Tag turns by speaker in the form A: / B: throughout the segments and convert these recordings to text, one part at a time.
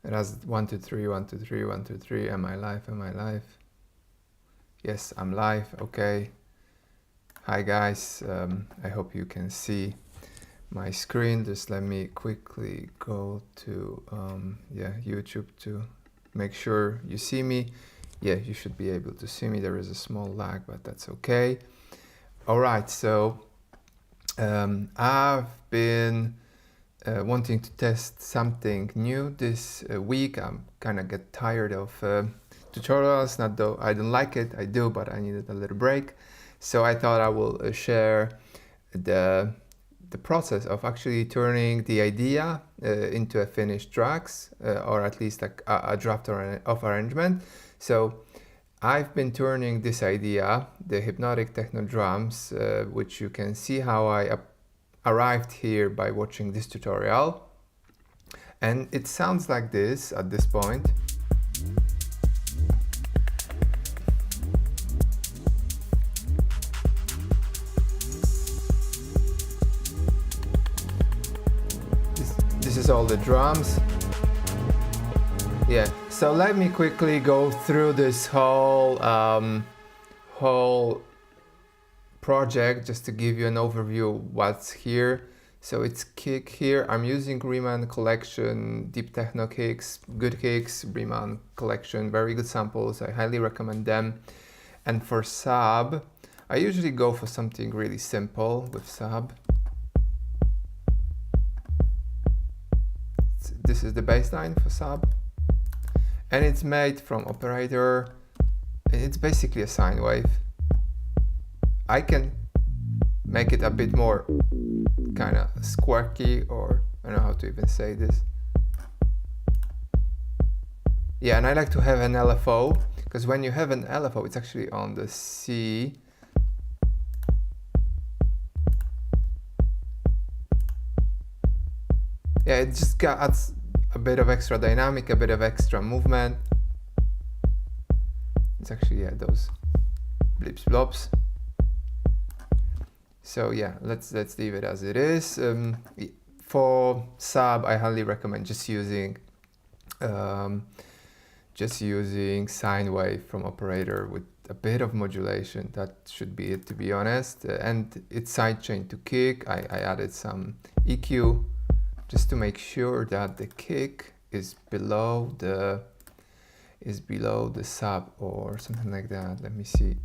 A: It has 1 2 3 1 2 3 1 2 3. Am I live? Am I live? Yes, I'm live. Okay. Hi guys. I hope you can see my screen. Just let me quickly go to YouTube to make sure you see me. Yeah, you should be able to see me. There is a small lag, but that's okay. All right. So I've been wanting to test something new this week. I'm kind of get tired of tutorials. Not though I don't like it, I do, but I needed a little break. So I thought I will share the process of actually turning the idea into a finished tracks, or at least like a draft of arrangement. So I've been turning this idea, the Hypnotic Techno drums, which you can see how I arrived here by watching this tutorial, and it sounds like this at this point. This is all the drums. Yeah, so let me quickly go through this whole project just to give you an overview of what's here. So it's kick here. I'm using Riemann collection, deep techno kicks, good kicks, Riemann collection, very good samples. I highly recommend them. And for sub, I usually go for something really simple with sub. This is the bassline for sub. And it's made from operator. It's basically a sine wave. I can make it a bit more kind of squarky, or I don't know how to even say this. Yeah, and I like to have an LFO, because when you have an LFO, it's actually on the C. Yeah, it just adds a bit of extra dynamic, a bit of extra movement. It's actually, yeah, those blips blobs. So yeah, let's leave it as it is. For sub, I highly recommend just using sine wave from operator with a bit of modulation. That should be it, to be honest. And it's sidechain to kick. I added some EQ just to make sure that the kick is below the sub or something like that. Let me see.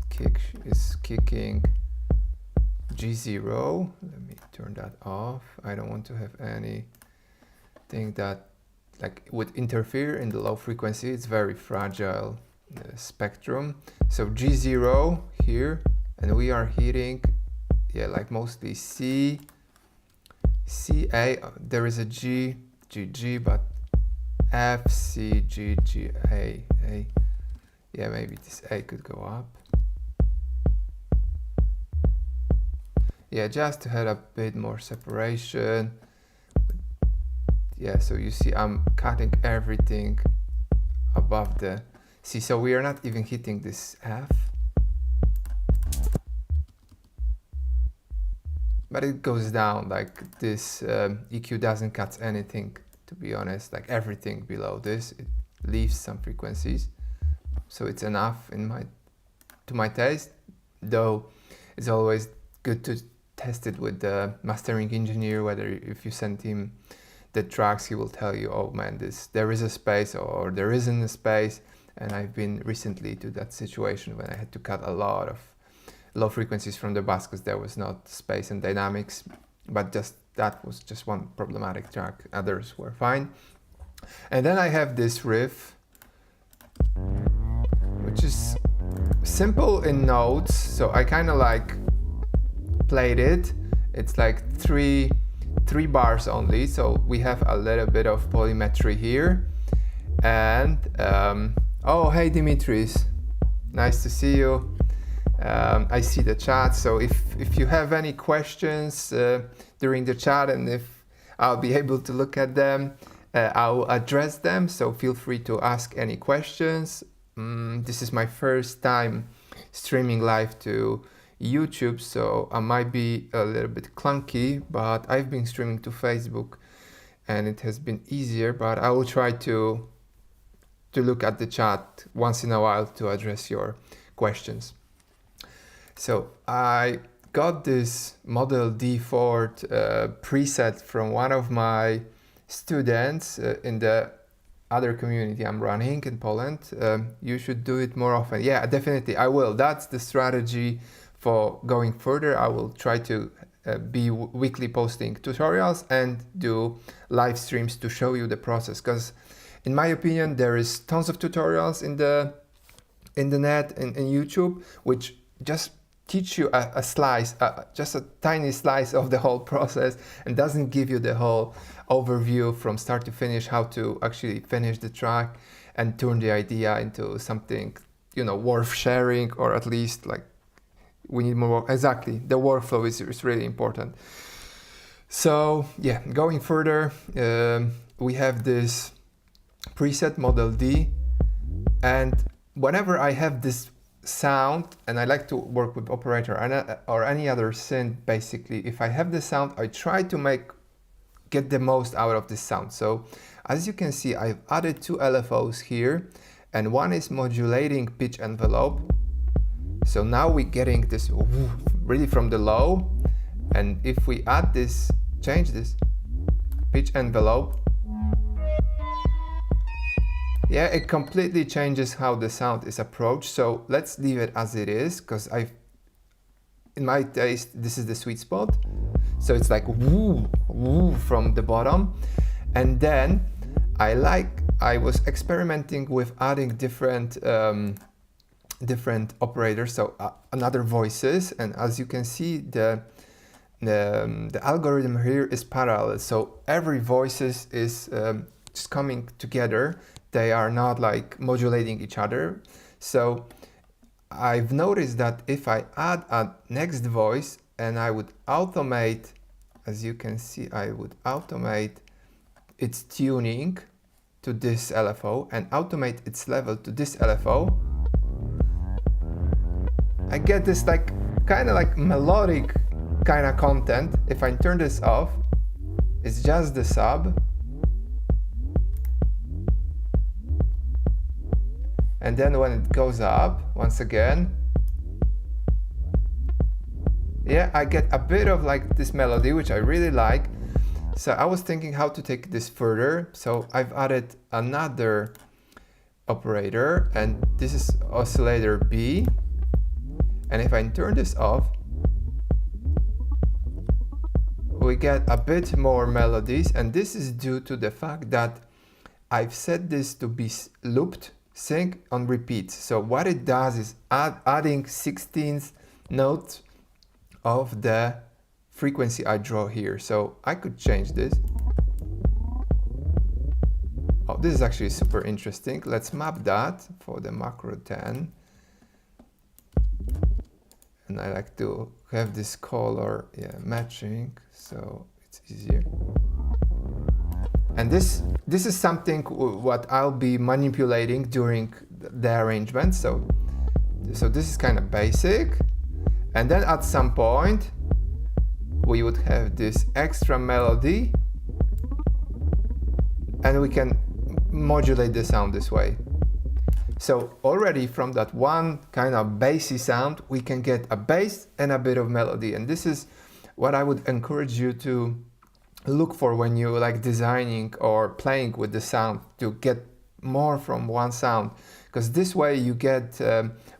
A: Kick is kicking G0. Let me turn that off. I don't want to have anything that like would interfere in the low frequency. It's very fragile spectrum. So G0 here, and we are hitting, yeah, like mostly C, A. There is a G, G, but F, C, G, G, A. Yeah, maybe this A could go up. Yeah, just to have a bit more separation. Yeah, so you see I'm cutting everything above the C. So we are not even hitting this F. But it goes down, like this EQ doesn't cut anything, to be honest. Like everything below this, it leaves some frequencies. So it's enough to my taste, though it's always good to test it with the mastering engineer, whether if you send him the tracks, he will tell you, oh man, there is a space or there isn't a space. And I've been recently to that situation when I had to cut a lot of low frequencies from the bass because there was not space and dynamics, but that was just one problematic track. Others were fine. And then I have this riff, which is simple in notes, so I kind of like played it. It's like three bars only, so we have a little bit of polymetry here. And oh, hey Dimitris, nice to see you. I see the chat, so if you have any questions during the chat, and if I'll be able to look at them, I'll address them, so feel free to ask any questions. This is my first time streaming live to YouTube, so I might be a little bit clunky, but I've been streaming to Facebook and it has been easier, but I will try to look at the chat once in a while to address your questions. So I got this Model D Ford preset from one of my students in the other community I'm running in Poland. You should do it more often. Yeah, definitely I will. That's the strategy for going further. I will try to be weekly posting tutorials and do live streams to show you the process, because in my opinion there is tons of tutorials in the net in YouTube which just teach you a slice, just a tiny slice of the whole process, and doesn't give you the whole overview from start to finish, how to actually finish the track and turn the idea into something, you know, worth sharing, or at least like we need more work. Exactly, the workflow is really important. So yeah, going further, we have this preset Model D, and whenever I have this sound, and I like to work with operator or any other synth, basically if I have the sound, I try to get the most out of this sound. So as you can see, I've added two LFOs here, and one is modulating pitch envelope. So now we're getting this really from the low, and if we add this, change this pitch envelope, yeah, it completely changes how the sound is approached. So let's leave it as it is, because in my taste, this is the sweet spot. So it's like woo, woo from the bottom. And then I was experimenting with adding different operators, so another voices. And as you can see, the algorithm here is parallel. So every voices is just coming together. They are not like modulating each other. So I've noticed that if I add a next voice and I would automate, as you can see, I would automate its tuning to this LFO and automate its level to this LFO, I get this like kind of like melodic kind of content. If I turn this off, it's just the sub. And then when it goes up, once again, yeah, I get a bit of like this melody, which I really like. So I was thinking how to take this further. So I've added another operator, and this is oscillator B. And if I turn this off, we get a bit more melodies, and this is due to the fact that I've set this to be looped sync on repeat. So what it does is adding 16th note of the frequency I draw here. So I could change this. Oh, this is actually super interesting. Let's map that for the macro 10. And I like to have this color, yeah, matching, so it's easier. And this is something what I'll be manipulating during the arrangement. So this is kind of basic. And then at some point, we would have this extra melody, and we can modulate the sound this way. So already from that one kind of bassy sound, we can get a bass and a bit of melody. And this is what I would encourage you to look for when you like designing or playing with the sound, to get more from one sound, because this way you get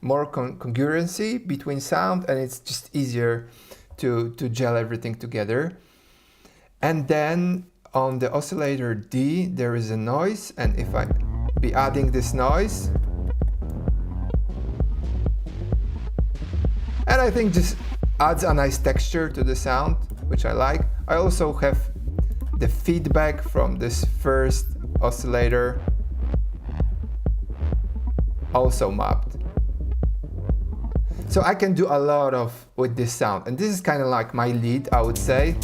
A: more congruency between sound, and it's just easier to gel everything together. And then on the oscillator D, there is a noise, and if I be adding this noise, and I think just adds a nice texture to the sound, which I like. I also have the feedback from this first oscillator also mapped. So I can do a lot with this sound, and this is kind of like my lead, I would say.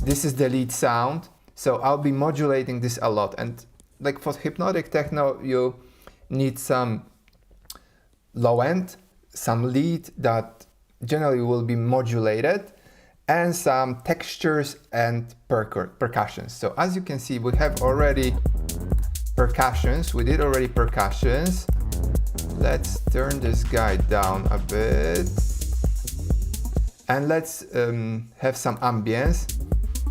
A: This is the lead sound, so I'll be modulating this a lot. And like for hypnotic techno, you need some low end, some lead that generally will be modulated, and some textures and percussions. So as you can see, we have already percussions. We did already percussions. Let's turn this guy down a bit. And let's have some ambience.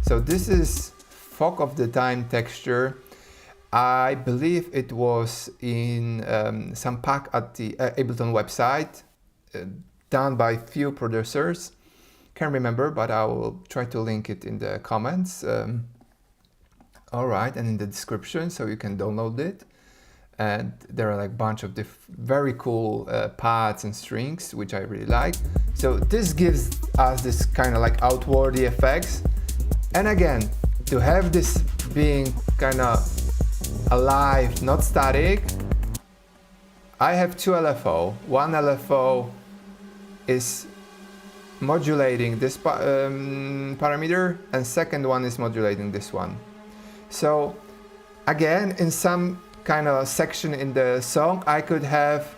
A: So this is fog of the time texture. I believe it was in some pack at the Ableton website, done by few producers. Can't remember, but I will try to link it in the comments. All right, and in the description, so you can download it. And there are like a bunch of very cool pads and strings, which I really like. So this gives us this kind of like outwardy effects. And again, to have this being kind of alive, not static, I have two LFO. One LFO is modulating this parameter, and second one is modulating this one. So again, in some kind of section in the song, I could have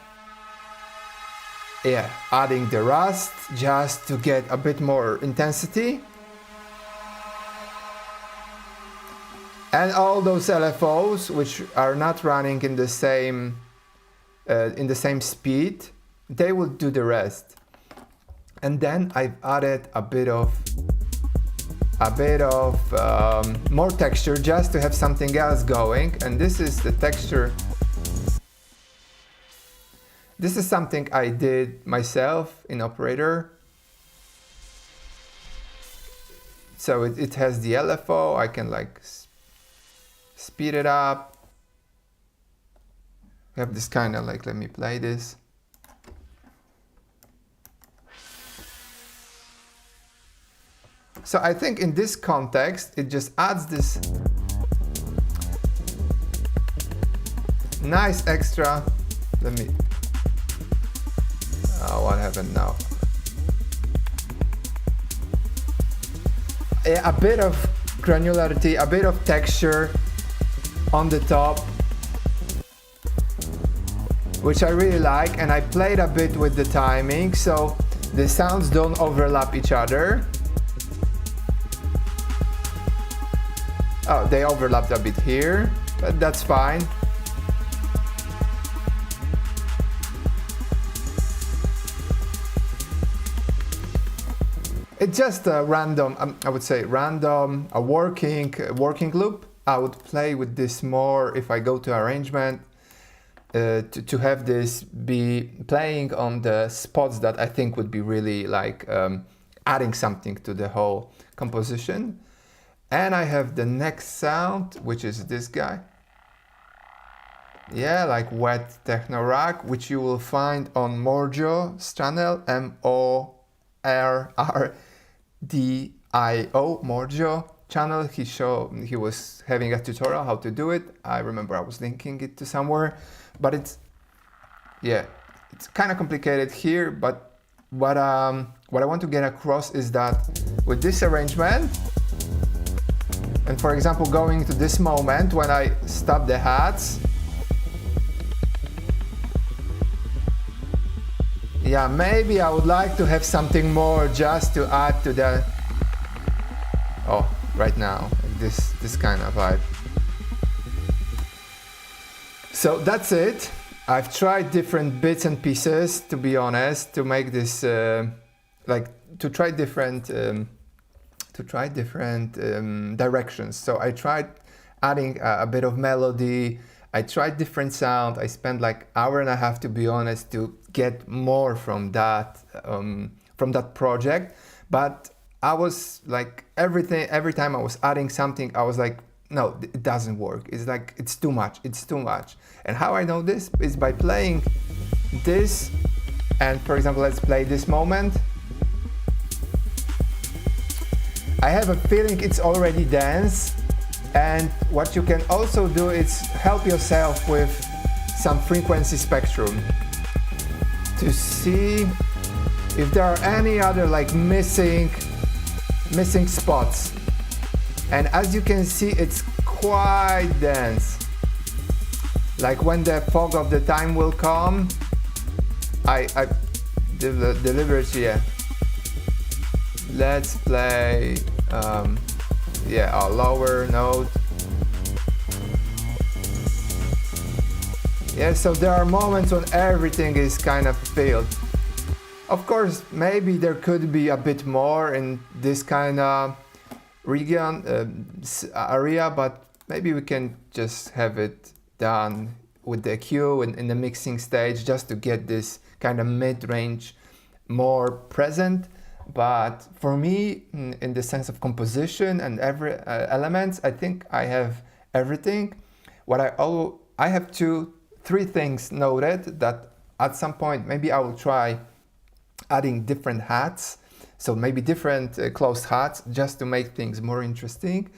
A: adding the rust just to get a bit more intensity. And all those LFOs which are not running in the same speed, they will do the rest. And then I've added a bit of more texture just to have something else going. And this is the texture. This is something I did myself in Operator. So it has the LFO. I can like speed it up. We have this kind of like, let me play this. So I think in this context, it just adds this nice extra. Let me, what happened now? A bit of granularity, a bit of texture on the top, which I really like. And I played a bit with the timing, so the sounds don't overlap each other. Oh, they overlapped a bit here, but that's fine. It's just a random, I would say random, a working loop. I would play with this more if I go to arrangement, to have this be playing on the spots that I think would be really like adding something to the whole composition. And I have the next sound, which is this guy. Yeah, like wet techno rack, which you will find on Morjo's channel, M-O-R-R-D-I-O, Morjo channel. He was having a tutorial how to do it. I remember I was linking it to somewhere, but it's kind of complicated here. But what I want to get across is that with this arrangement, and for example, going to this moment when I stop the hats, yeah, maybe I would like to have something more just to add to the, right now, this kind of vibe. So that's it. I've tried different bits and pieces, to be honest, to make this, to try different directions. So I tried adding a bit of melody. I tried different sound. I spent like hour and a half, to be honest, to get more from that project. But I was like, every time I was adding something, I was like, no, it doesn't work. It's like, it's too much. And how I know this is by playing this. And for example, let's play this moment. I have a feeling it's already dense, and what you can also do is help yourself with some frequency spectrum to see if there are any other like missing spots. And as you can see, it's quite dense. Like when the fog of the time will come, I delivers, yeah. let's play yeah, a lower note. Yeah, so there are moments when everything is kind of filled. Of course, maybe there could be a bit more in this kind of region, area, but maybe we can just have it done with the EQ and in the mixing stage, just to get this kind of mid-range more present. But for me, in the sense of composition and every elements, I think I have everything. What I have three things noted that at some point maybe I will try adding different hats, so maybe different closed hats, just to make things more interesting.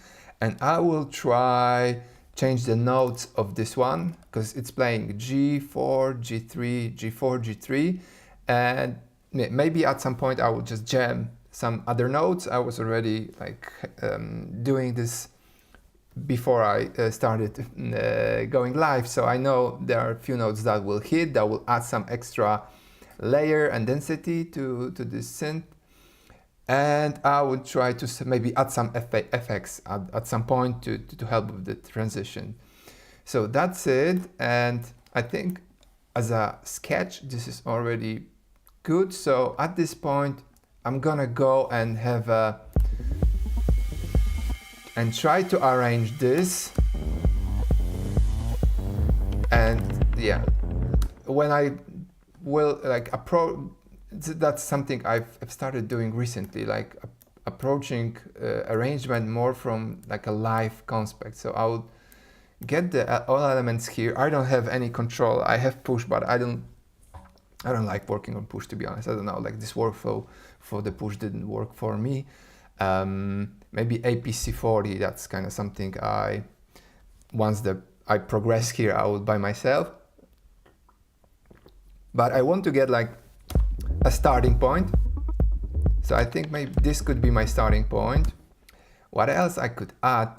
A: And I will try change the notes of this one, because it's playing G4, G3, G4, G3, and maybe at some point I will just jam some other notes. I was already like doing this before I started going live, so I know there are a few notes that will hit, that will add some extra layer and density to this synth. And I would try to maybe add some effects at some point to help with the transition. So that's it, and I think as a sketch this is already good. So at this point I'm gonna go and have and try to arrange this. And yeah, when I will like approach, that's something I've started doing recently, like approaching arrangement more from like a live concept. So I would get the all elements here. I don't have any control. I have push, but I don't like working on push, to be honest. I don't know, like this workflow for the push didn't work for me. Maybe APC40, that's kind of something once I progress here, I would by myself. But I want to get like a starting point. So I think maybe this could be my starting point. What else I could add?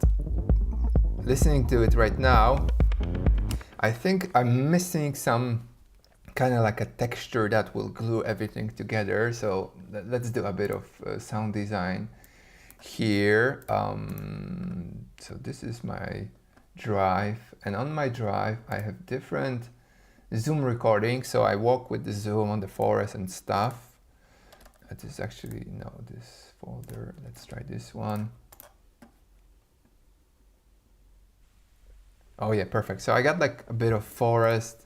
A: Listening to it right now, I think I'm missing some kind of like a texture that will glue everything together. So let's do a bit of sound design here. So this is my drive, and on my drive I have different zoom recording. So I walk with the zoom on the forest and stuff. It is actually, no, this folder, let's try this one. Oh yeah, perfect. So I got like a bit of forest.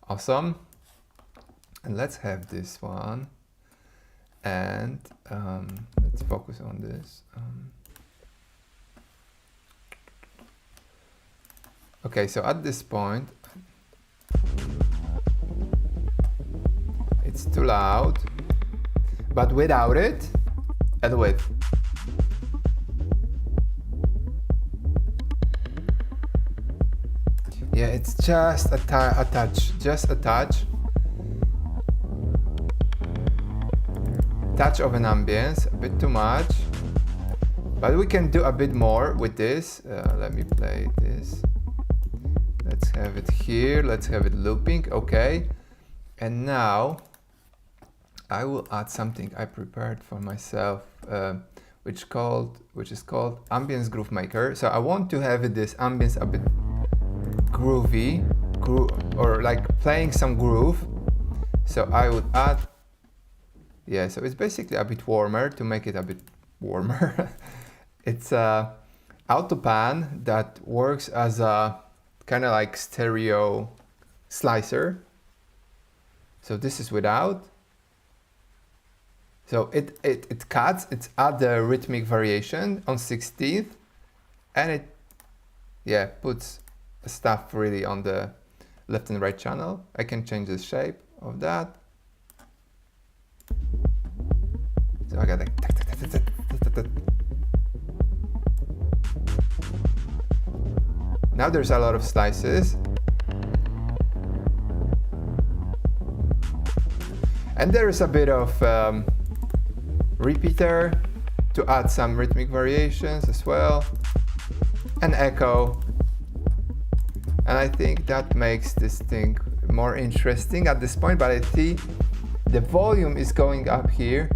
A: Awesome. And let's have this one. And let's focus on this. Okay, so at this point, it's too loud, but without it, and with. Yeah, it's just a touch, just a touch. Touch of an ambience, a bit too much. But we can do a bit more with this. Let me play this. Let's have it here, let's have it looping, okay. And now I will add something I prepared for myself, which is called Ambience Groove Maker. So I want to have this ambience a bit groovy, or like playing some groove. So I would add, yeah, so it's basically a bit warmer to make it a bit warmer. It's a auto pan that works as a kind of like stereo slicer. So this is without. So it cuts, it's at the rhythmic variation on 16th, and it, yeah, puts stuff really on the left and right channel. I can change the shape of that. So I got like now there's a lot of slices. And there is a bit of repeater to add some rhythmic variations as well, and echo. And I think that makes this thing more interesting at this point, but I see the volume is going up here.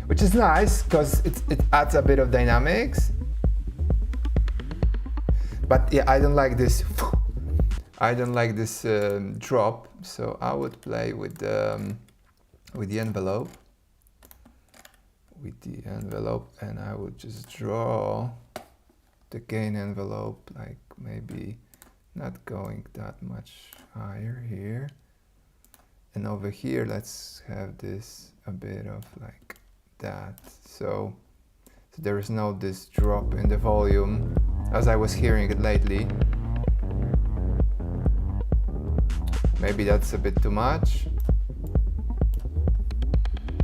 A: Which is nice because it adds a bit of dynamics. But yeah, I don't like this. I don't like this drop, so I would play with the envelope. And I would just draw the gain envelope, like maybe not going that much higher here. And over here, let's have this a bit of like that. So there is no this drop in the volume as I was hearing it lately. Maybe that's a bit too much.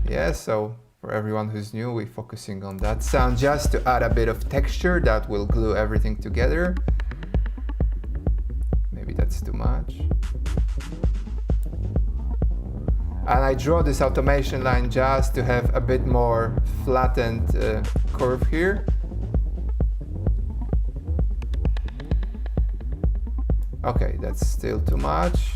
A: Yeah, so for everyone who's new, we're focusing on that sound just to add a bit of texture that will glue everything together. Maybe that's too much. And I draw this automation line just to have a bit more flattened curve here. Okay, that's still too much.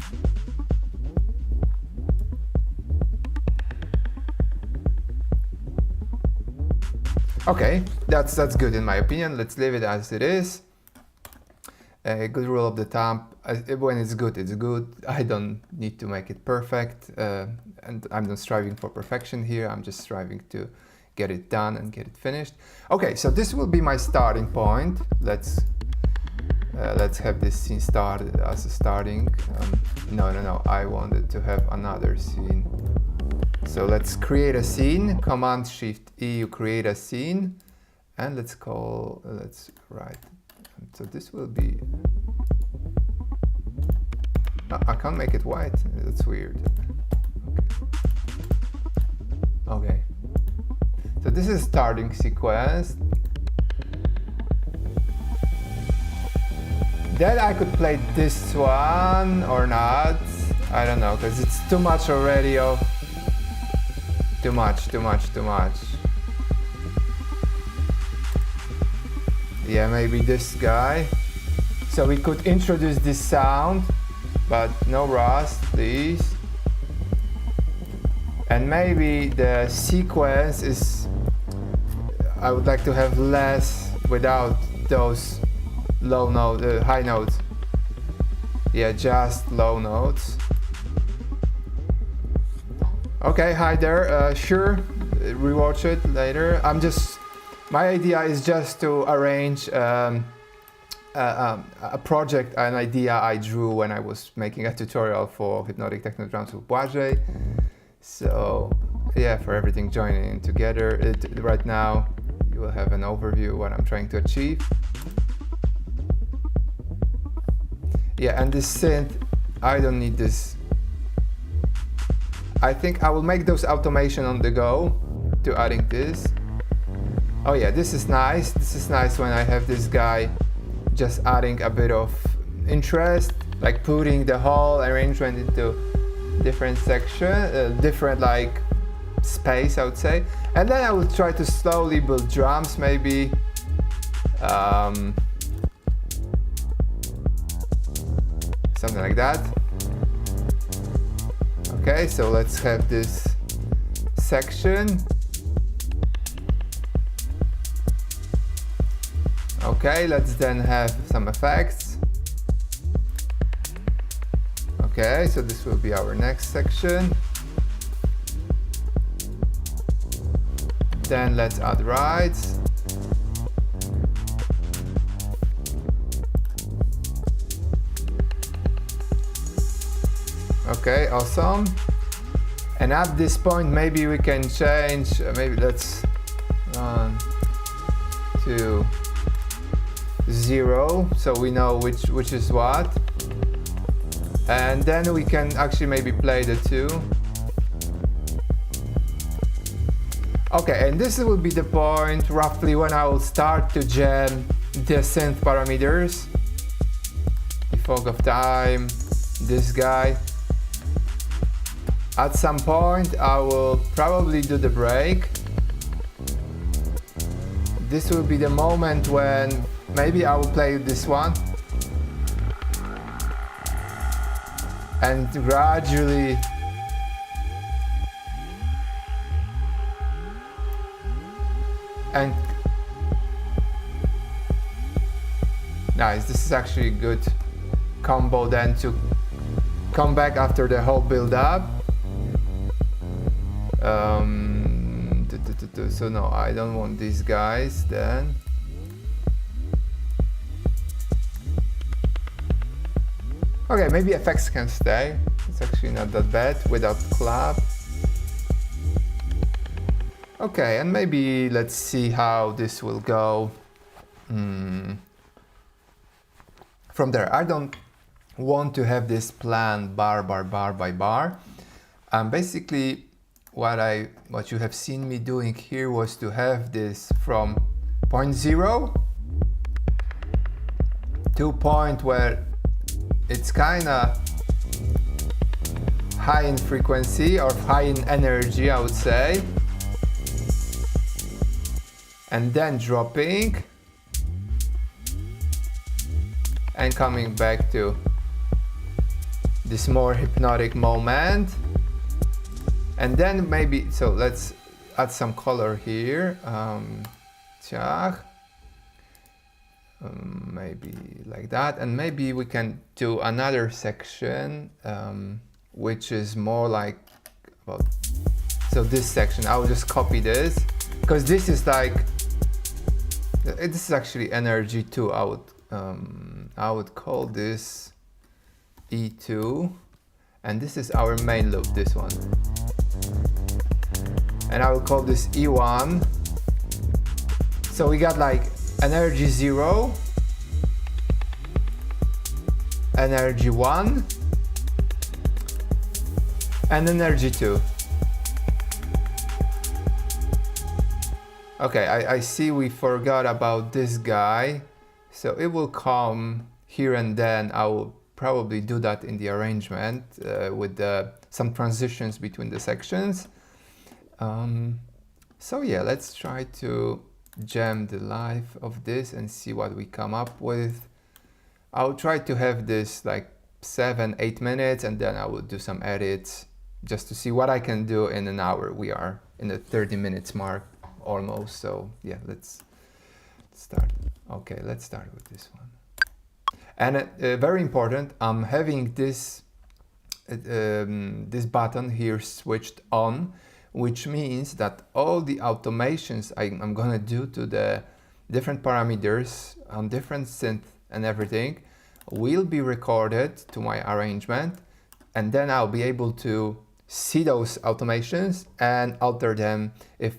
A: Okay, that's good in my opinion. Let's leave it as it is. A good rule of the thumb, when it's good, it's good. I don't need to make it perfect, and I'm not striving for perfection here. I'm just striving to get it done and get it finished. Okay, so this will be my starting point. Let's have this scene started as a starting. No, I wanted to have another scene. So let's create a scene, Command-Shift-E, you create a scene, and let's write. So this will be, I can't make it white, that's weird. Okay. So this is starting sequence. Then I could play this one or not, I don't know, because it's too much already of, too much. Yeah, maybe this guy. So we could introduce this sound, but no rust, please. And maybe the sequence is, I would like to have less without those low notes, high notes. Yeah, just low notes. Okay, hi there, sure, rewatch it later. My idea is just to arrange a project, an idea I drew when I was making a tutorial for Hypnotic Techno drums with Błażej. So yeah, for everything joining together, right now you will have an overview of what I'm trying to achieve. Yeah, and this synth, I don't need this. I think I will make those automation on the go to adding this. Oh yeah, this is nice. This is nice when I have this guy just adding a bit of interest, like putting the whole arrangement into different section, different like space, I would say. And then I will try to slowly build drums, maybe. Something like that. Okay, so let's have this section. Okay, let's then have some effects. Okay, so this will be our next section. Then let's add rides. Okay, awesome. And at this point, maybe we can change, maybe let's 1, 2, 0, so we know which is what. And then we can actually maybe play the 2. Okay, and this will be the point roughly when I will start to jam the synth parameters. The fog of time, this guy. At some point I will probably do the break. this will be the moment when maybe I will play this one and gradually and nice. This is actually a good combo then to come back after the whole build up. So no, I don't want these guys then. Okay, maybe effects can stay. It's actually not that bad without clap. Okay, and maybe let's see how this will go from there. I don't want to have this plan bar by bar. Basically, what you have seen me doing here was to have this from point 0 to point where it's kind of high in frequency or high in energy, I would say, and then dropping and coming back to this more hypnotic moment. And then maybe, so let's add some color here. Maybe like that. And maybe we can do another section, which is more like about, so this section, I will just copy this, because this is like, this is actually energy 2. I would call this E2, and this is our main loop, this one. And I will call this E1. So we got like energy 0, energy 1, and energy 2. Okay, I see we forgot about this guy. So it will come here and then. I will probably do that in the arrangement with some transitions between the sections. So yeah, let's try to jam the life of this and see what we come up with. I'll try to have this like 7-8 minutes, and then I will do some edits just to see what I can do in an hour. We are in the 30 minutes mark almost. So yeah, let's start. Okay, let's start with this one. And very important, I'm having this this button here switched on, which means that all the automations I'm gonna do to the different parameters on different synth and everything will be recorded to my arrangement, and then I'll be able to see those automations and alter them if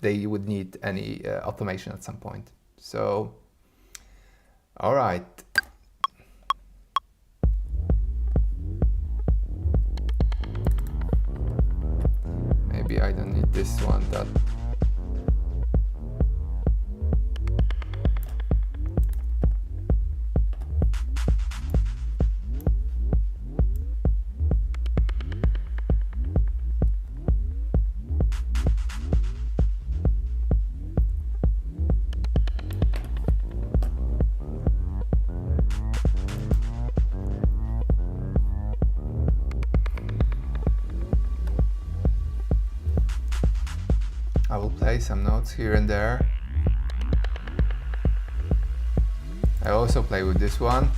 A: they would need any automation at some point. So, all right. Maybe I don't need this one. That I will play some notes here and there. I also play with this one.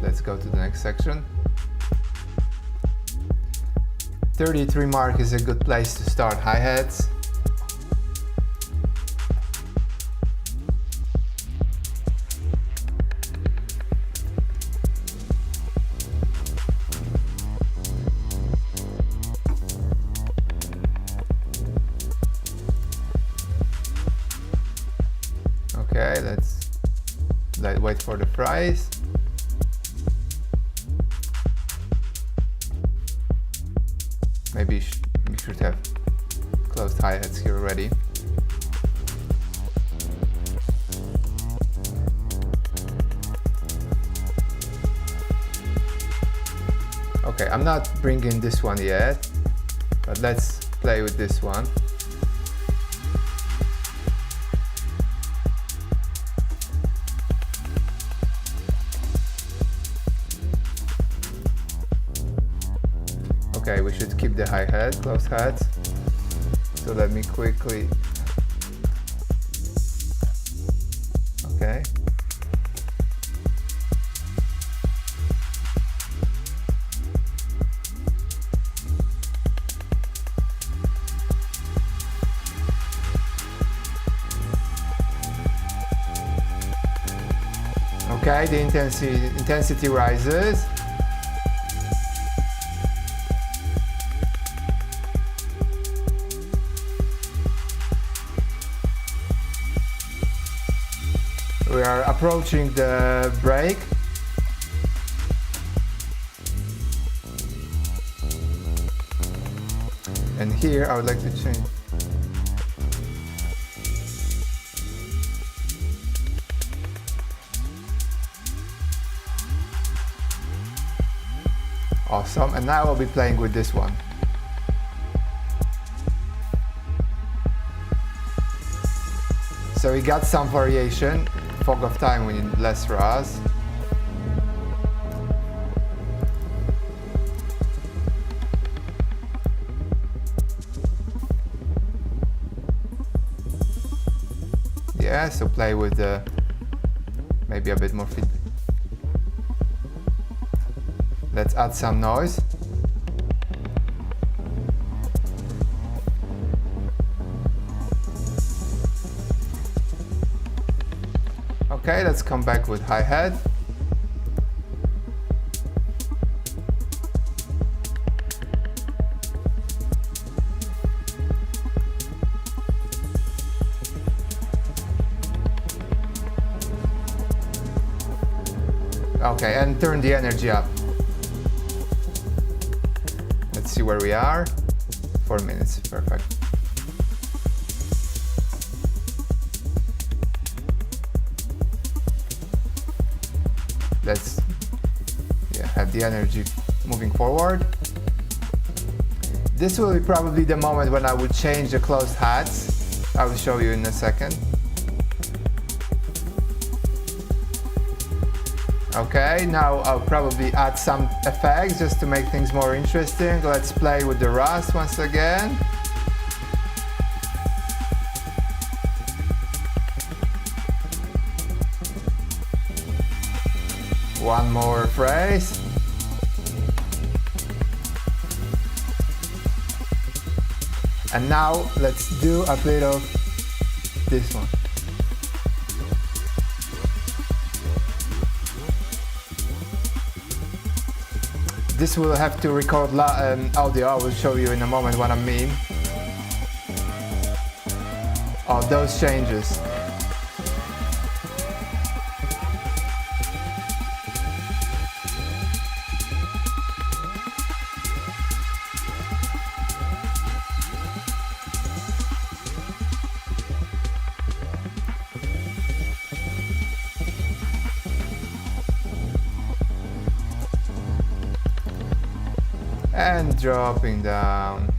A: Let's go to the next section. 33 mark is a good place to start hi-hats. Okay, let's wait for the fries. Maybe we should have closed hi-hats here already. Okay, I'm not bringing this one yet, but let's play with this one. Okay, we should keep the hi-hat, close hat. So let me quickly, okay. Okay, the intensity rises. We are approaching the break. And here I would like to change. Awesome, and now I'll be playing with this one. So we got some variation. Fog of time, we need less Ras. Yeah, so play with the maybe a bit more feedback. Let's add some noise. Okay, let's come back with hi-hat. Okay, and turn the energy up. Let's see where we are. 4 minutes, perfect. Let's have the energy moving forward. This will be probably the moment when I will change the closed hats. I will show you in a second. Okay, now I'll probably add some effects just to make things more interesting. Let's play with the Ras once again. One more phrase. And now let's do a bit of this one. This will have to record audio. I will show you in a moment what I mean. Oh, those changes. And dropping down.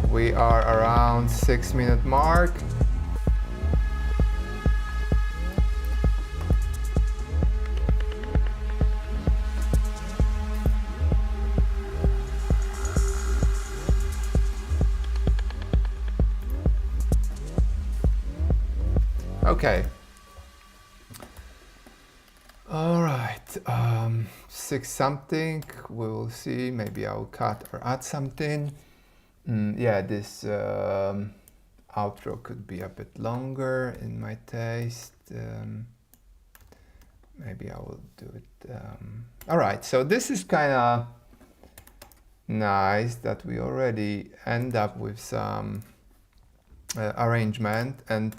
A: We are around 6-minute mark. Okay. All right. 6 something. We will see. Maybe I'll cut or add something. Yeah, this outro could be a bit longer in my taste. Maybe I will do it. All right. So this is kind of nice that we already end up with some arrangement. And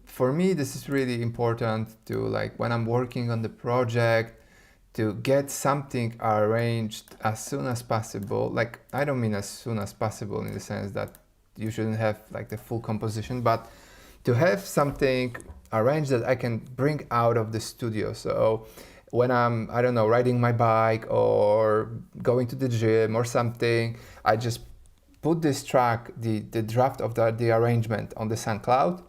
A: for me, this is really important to, like, when I'm working on the project, to get something arranged as soon as possible. Like, I don't mean as soon as possible in the sense that you shouldn't have like the full composition, but to have something arranged that I can bring out of the studio. So when I'm, I don't know, riding my bike or going to the gym or something, I just put this track, the draft of the arrangement on the SoundCloud,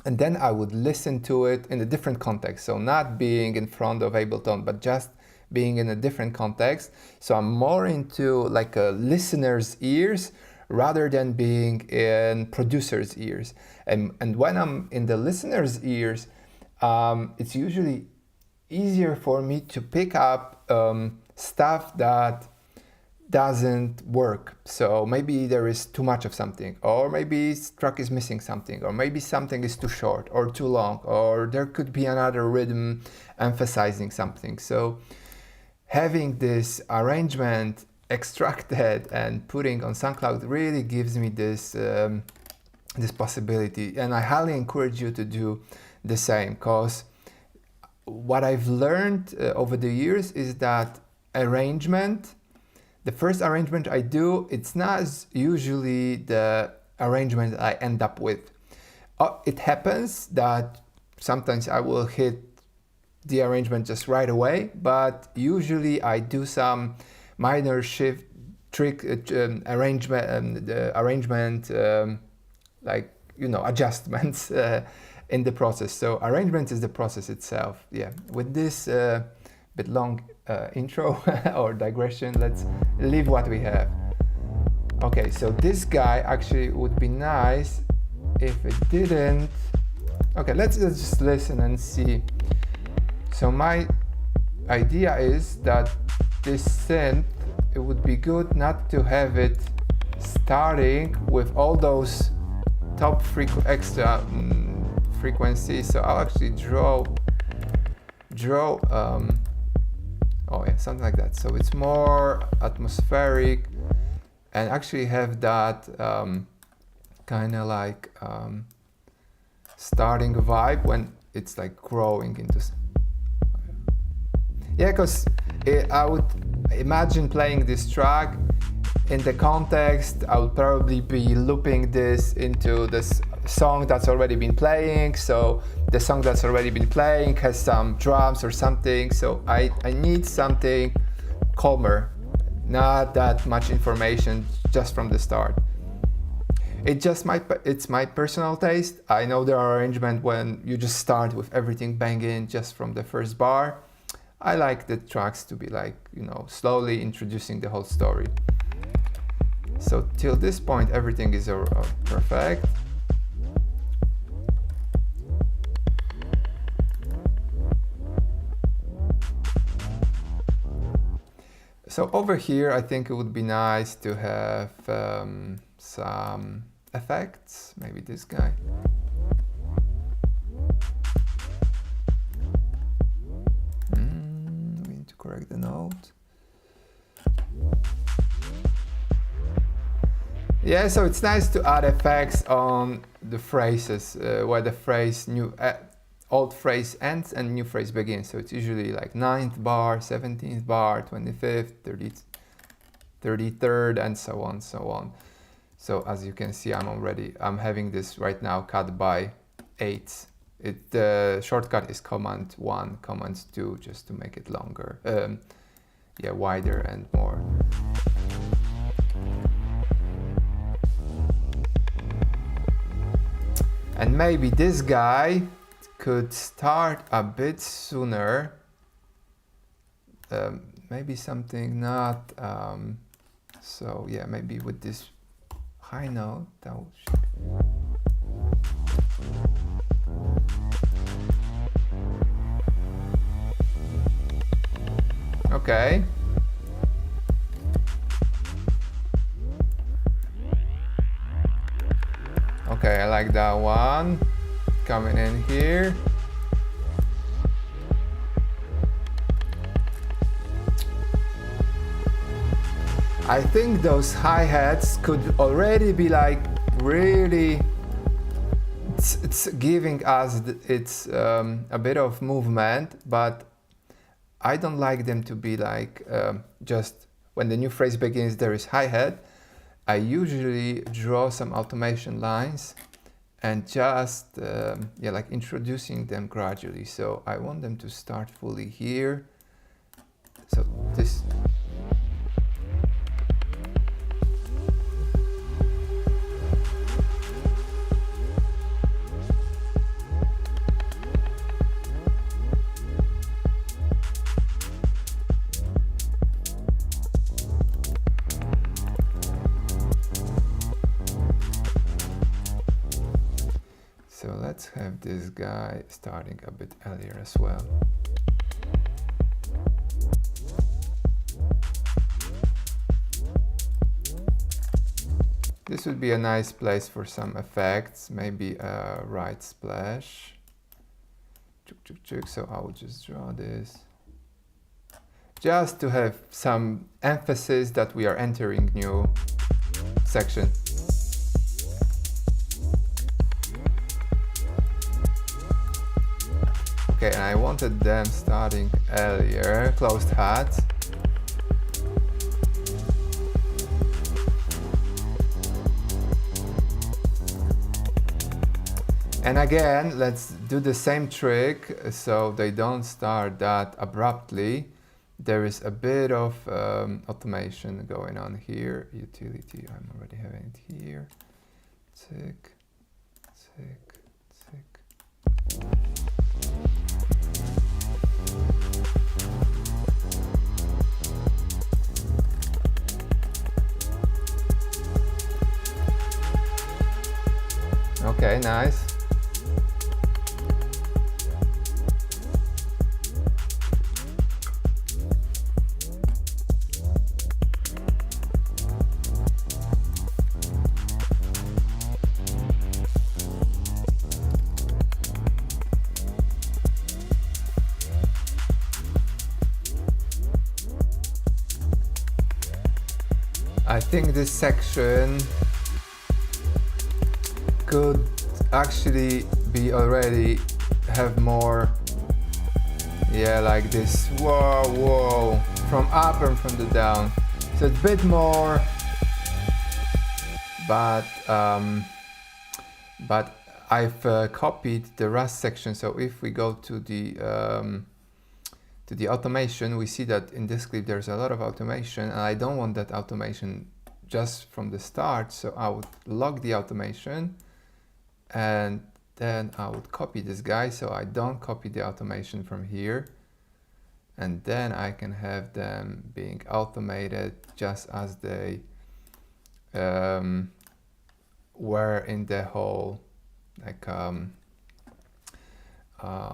A: and then I would listen to it in a different context. So not being in front of Ableton, but just being in a different context. So I'm more into like a listener's ears rather than being in producer's ears. And when I'm in the listener's ears, it's usually easier for me to pick up stuff that doesn't work. So maybe there is too much of something, or maybe this track is missing something, or maybe something is too short or too long, or there could be another rhythm emphasizing something. So having this arrangement extracted and putting on SoundCloud really gives me this this possibility, and I highly encourage you to do the same, because what I've learned over the years is that the first arrangement I do, it's not usually the arrangement I end up with. It happens that sometimes I will hit the arrangement just right away, but usually I do some minor shift, trick, arrangement, like, you know, adjustments in the process. So arrangement is the process itself. Yeah, with this bit long intro or digression, let's leave what we have. Okay, so this guy actually would be nice if it didn't. Okay, let's just listen and see. So my idea is that this synth, it would be good not to have it starting with all those top extra frequencies. So I'll actually draw oh yeah, something like that. So it's more atmospheric and actually have that kind of like starting vibe when it's like growing into. Yeah, because I would imagine playing this track in the context. I would probably be looping this into this song that's already been playing. So the song that's already been playing has some drums or something. So I need something calmer, not that much information just from the start. It's my personal taste. I know there are arrangements when you just start with everything banging just from the first bar. I like the tracks to be like, you know, slowly introducing the whole story. So till this point, everything is perfect. So over here, I think it would be nice to have some effects. Maybe this guy. We need to correct the note. Yeah, so it's nice to add effects on the phrases where the phrase old phrase ends and new phrase begins. So it's usually like 9th bar, 17th bar, 25th, 30th, 33rd, and so on, so on. So as you can see, I'm having this right now cut by 8. The shortcut is Command 1, Command 2, just to make it longer, yeah, wider and more. And maybe this guy could start a bit sooner. Maybe something not. So yeah, maybe with this high note. Okay. Okay, I like that one. Coming in here. I think those hi-hats could already be like really, it's giving us a bit of movement, but I don't like them to be like just when the new phrase begins there is hi-hat. I usually draw some automation lines and just yeah, like introducing them gradually. So I want them to start fully here. So this. So let's have this guy starting a bit earlier as well. This would be a nice place for some effects, maybe a right splash. So I will just draw this. Just to have some emphasis that we are entering new section. Okay, and I wanted them starting earlier, closed hat. And again, let's do the same trick so they don't start that abruptly. There is a bit of automation going on here. Utility, I'm already having it here. Tick, tick, tick. Okay, nice. I think this section could actually be already have more, yeah, like this, whoa, whoa, from up and from the down. So it's a bit more, but I've copied the Rust section. So if we go to the automation, we see that in this clip there's a lot of automation, and I don't want that automation just from the start. So I would lock the automation, and then I would copy this guy so I don't copy the automation from here, and then I can have them being automated just as they were in the whole, like on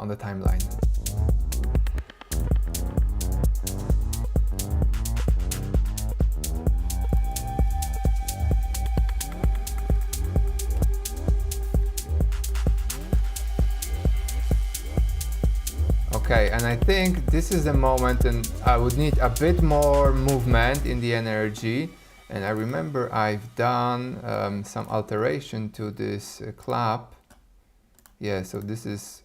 A: the timeline. Okay, and I think this is the moment, and I would need a bit more movement in the energy. And I remember I've done some alteration to this clap. Yeah, so this is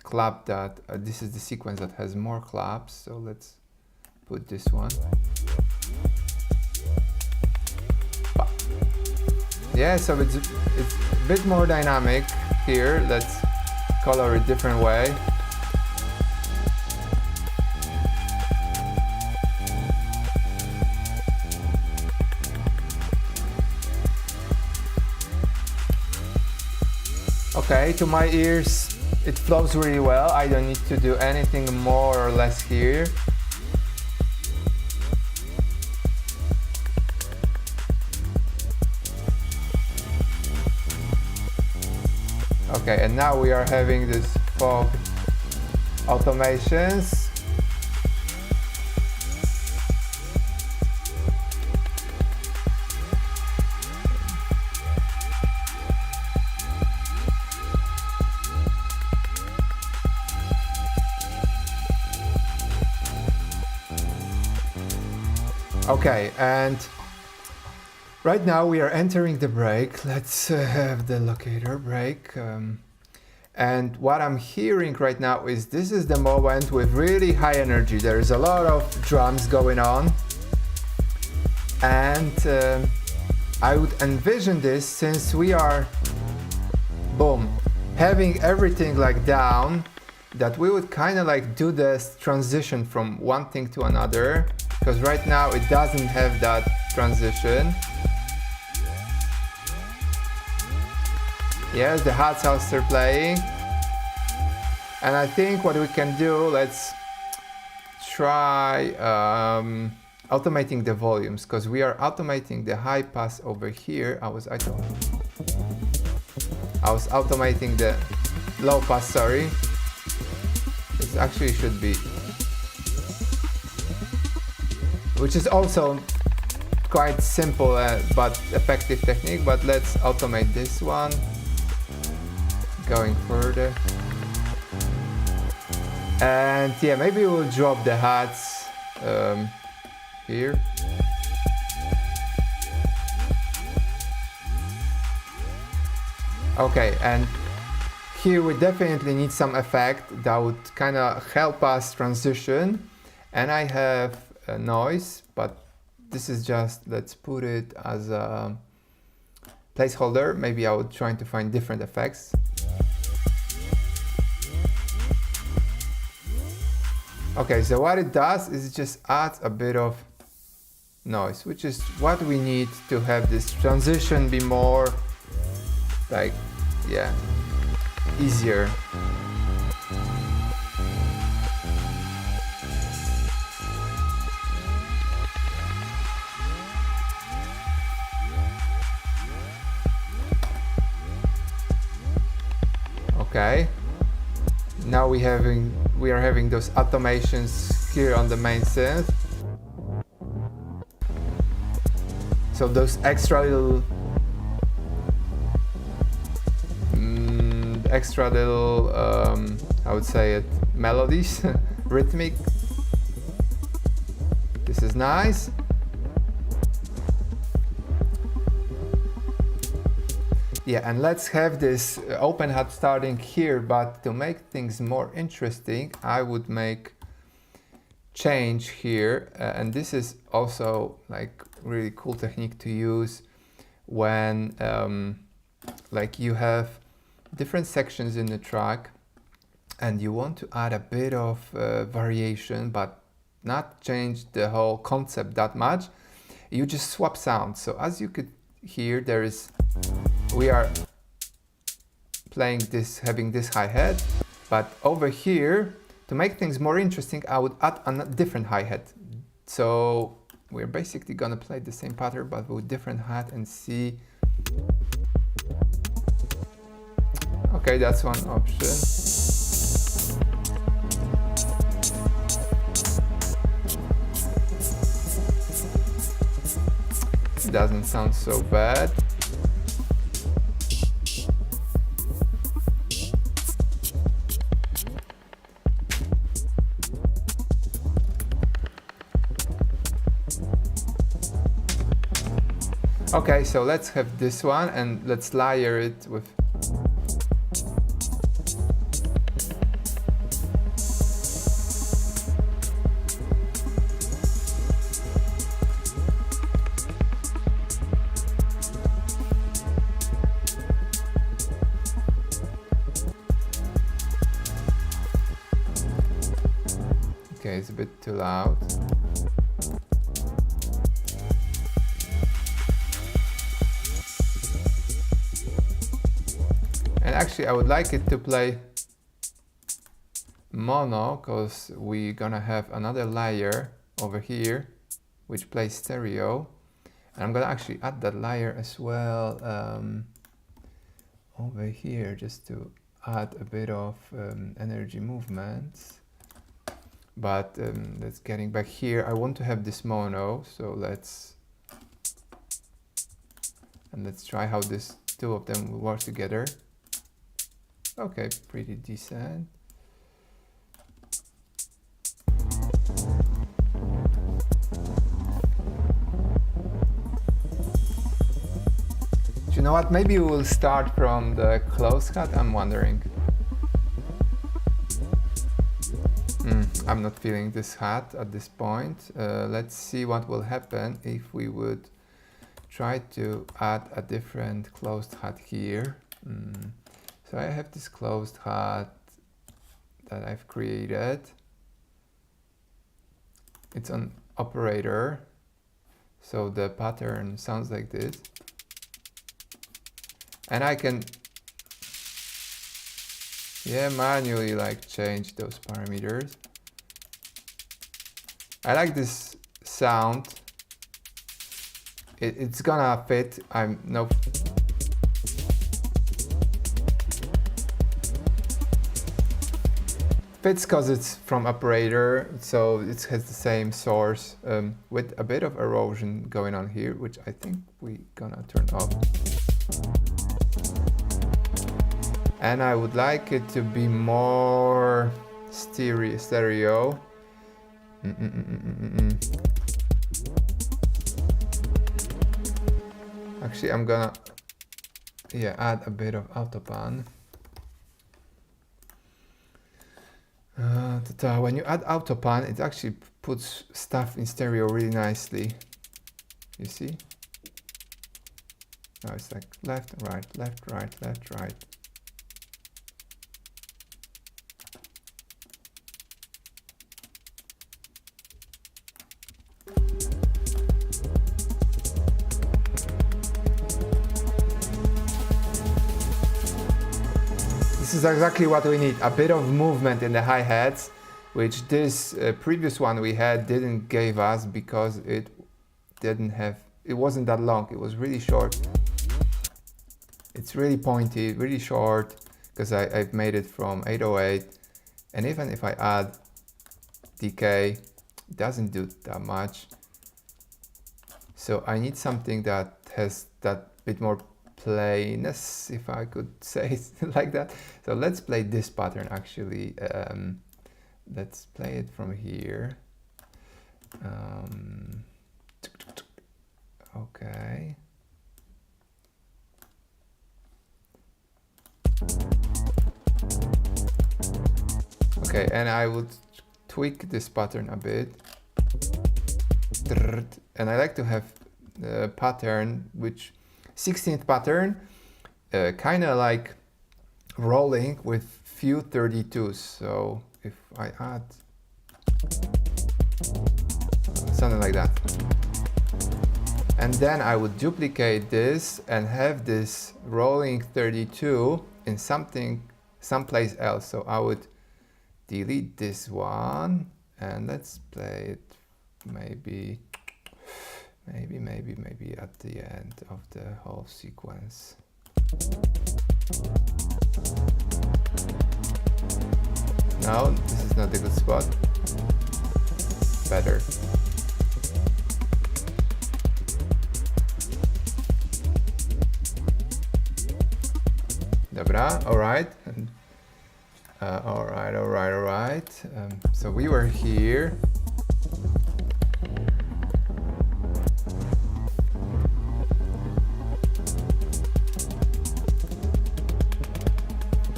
A: clap that, this is the sequence that has more claps. So let's put this one. Yeah, so it's a bit more dynamic here. Let's color it different way. Okay, to my ears, it flows really well. I don't need to do anything more or less here. Okay, and now we are having this fog automations. Okay, and right now we are entering the break. Let's have the locator break. And what I'm hearing right now is this is the moment with really high energy. There is a lot of drums going on. And I would envision this, since we are, boom, having everything like down, that we would kind of like do this transition from one thing to another, because right now it doesn't have that transition. Yes, the hot sauce are playing. And I think what we can do, let's try automating the volumes, because we are automating the high pass over here. I was automating the low pass, sorry. This actually should be, which is also quite simple but effective technique, but let's automate this one. Going further. And yeah, maybe we'll drop the hats here. Okay, and here we definitely need some effect that would kind of help us transition. And I have a noise, but this is just, let's put it as a placeholder. Maybe I would try to find different effects. Okay, so what it does is it just adds a bit of noise, which is what we need to have this transition be more like, yeah, easier. Okay, now we are having those automations here on the main synth. So those extra little I would say it, melodies, rhythmic. This is nice. Yeah, and let's have this open hat starting here, but to make things more interesting, I would make change here. And this is also like really cool technique to use when like you have different sections in the track and you want to add a bit of variation, but not change the whole concept that much. You just swap sounds. So as you could hear, we are playing this, having this hi-hat, but over here, to make things more interesting, I would add a different hi-hat. So we're basically gonna play the same pattern, but with different hat and see. Okay, that's one option. It doesn't sound so bad. Okay, so let's have this one and let's layer it with. Okay, it's a bit too loud. And actually I would like it to play mono, because we're gonna have another layer over here which plays stereo, and I'm gonna actually add that layer as well over here, just to add a bit of energy movements. But let's getting back here, I want to have this mono, so let's try how this two of them will work together. Okay, pretty decent. Do you know what? Maybe we'll start from the close cut, I'm wondering. I'm not feeling this hat at this point. Let's see what will happen if we would try to add a different closed hat here. So I have this closed hat that I've created. It's on operator, so the pattern sounds like this. And I can manually like change those parameters. I like this sound. It's gonna fit. Fits because it's from operator, so it has the same source with a bit of erosion going on here, which I think we're gonna turn off. And I would like it to be more stereo. Actually, I'm gonna add a bit of autopan. When you add autopan, it actually puts stuff in stereo really nicely. You see? Now it's like left, right, left, right, left, right. This is exactly what we need, a bit of movement in the hi-hats, which this previous one we had didn't give us because it wasn't that long, it was really short. It's really pointy, really short, because I've made it from 808, and even if I add decay, it doesn't do that much. So I need something that has that bit more plainness, if I could say it like that. So let's play this pattern actually. Let's play it from here. Okay. Okay, and I would tweak this pattern a bit. And I like to have the pattern which 16th pattern, kind of like rolling with few 32s. So if I add something like that, and then I would duplicate this and have this rolling 32 in someplace else. So I would delete this one and let's play it maybe at the end of the whole sequence. No, this is not a good spot. Better. Dobra, alright. Alright. So we were here.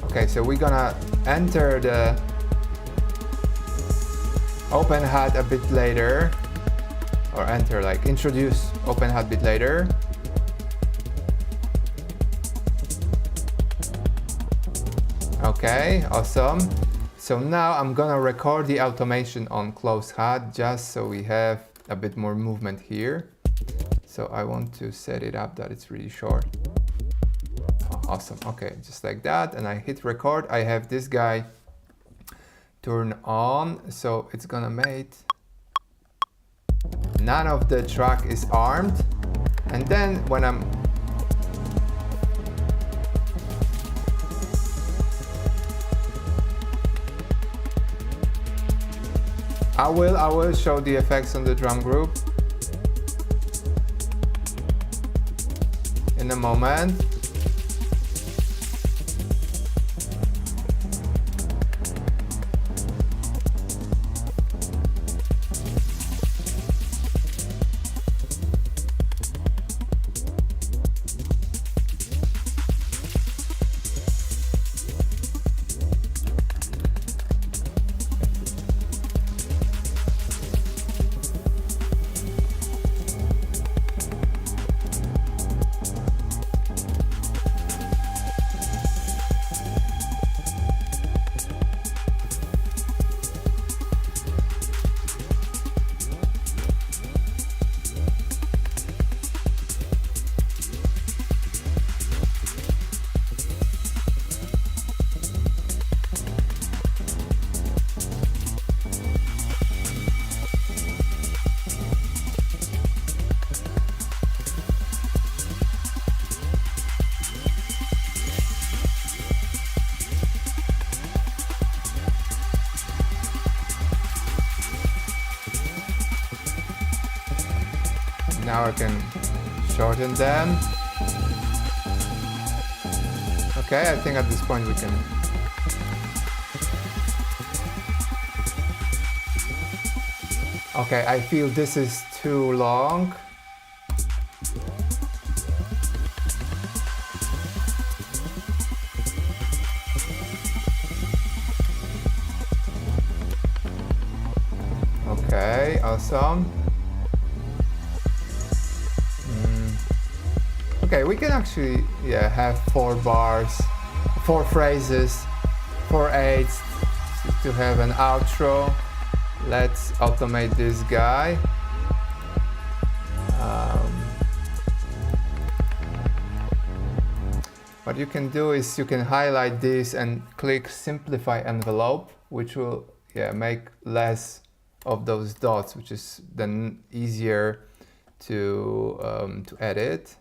A: Okay, so we're gonna enter the open hat a bit later, or introduce open hat a bit later. Okay, awesome. So now I'm gonna record the automation on closed hat just so we have a bit more movement here. So I want to set it up that it's really short. Awesome, okay, just like that, and I hit record. I have this guy turn on, so it's gonna make none of the track is armed, and then when I will show the effects on the drum group in a moment. Now I can shorten them. Okay, I think at this point we can. Okay, I feel this is too long. Okay, awesome. Okay, we can actually, yeah, have 4 bars, 4 phrases, 4 eighths to have an outro. Let's automate this guy. What you can do is you can highlight this and click simplify envelope, which will, yeah, make less of those dots, which is then easier to edit.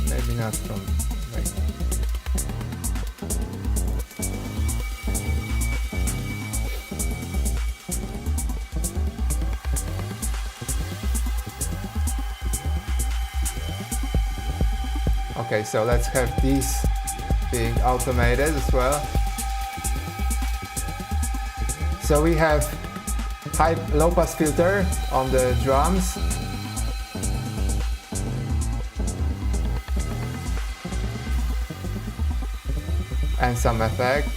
A: Maybe not from like. Okay, so let's have these being automated as well. So we have high low pass filter on the drums. And some effect.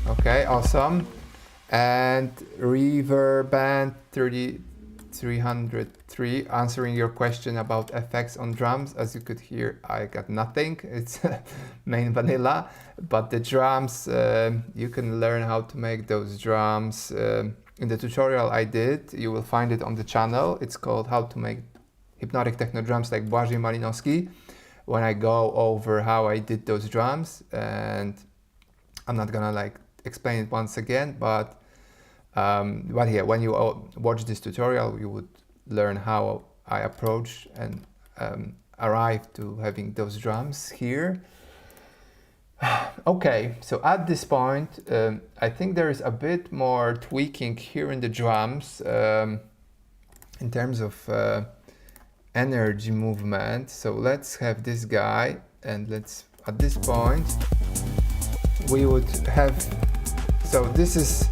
A: Okay, awesome. And reverb band 303, answering your question about effects on drums. As you could hear, I got nothing. It's main vanilla, but the drums, you can learn how to make those drums in the tutorial I did. You will find it on the channel. It's called How to Make Hypnotic Techno Drums like Błażej Malinowski, when I go over how I did those drums. And I'm not gonna like explain it once again, but yeah, when you watch this tutorial, you would learn how I approach and arrive to having those drums here. Okay, so at this point, I think there is a bit more tweaking here in the drums in terms of energy movement. So let's have this guy, and let's, at this point, we would have, so this is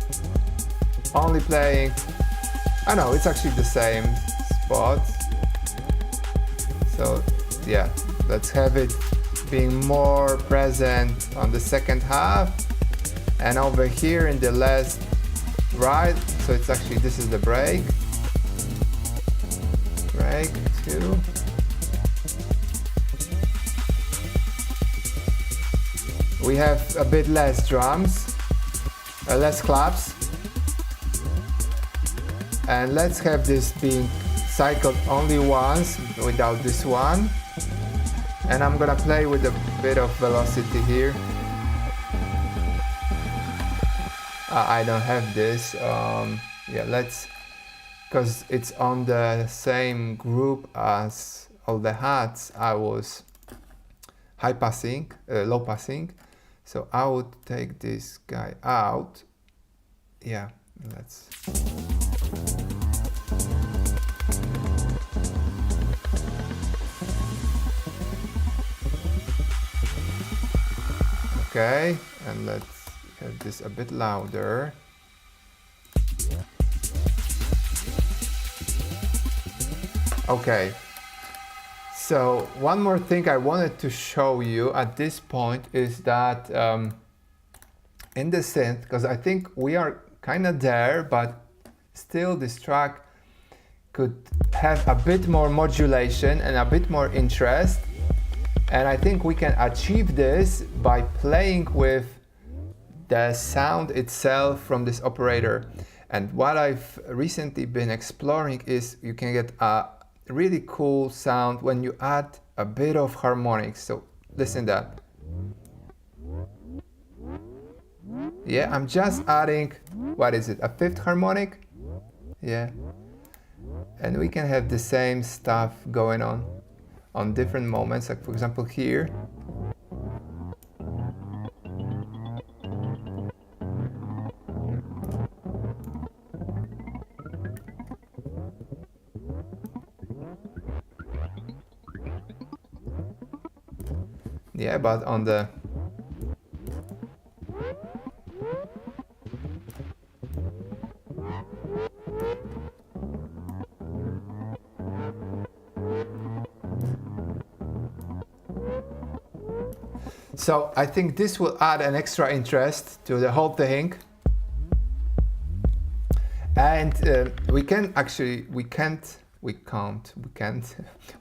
A: only playing, I know it's actually the same spot. So yeah, let's have it being more present on the second half, and over here in the last right, so it's actually, this is the break 2. We have a bit less drums, less claps, and let's have this being cycled only once without this one. And I'm gonna play with a bit of velocity here. I don't have this. Yeah, let's, because it's on the same group as all the hats, I was high passing, low passing. So I would take this guy out. Yeah, let's. Okay, and let's have this a bit louder. Okay, so one more thing I wanted to show you at this point is that in the synth, because I think we are kind of there, but still this track could have a bit more modulation and a bit more interest. And I think we can achieve this by playing with the sound itself from this operator. And what I've recently been exploring is you can get a really cool sound when you add a bit of harmonics. So listen to that. Yeah, I'm just adding, what is it, a fifth harmonic? Yeah. And we can have the same stuff going on different moments, like for example here. Yeah, but on the so I think this will add an extra interest to the whole thing. And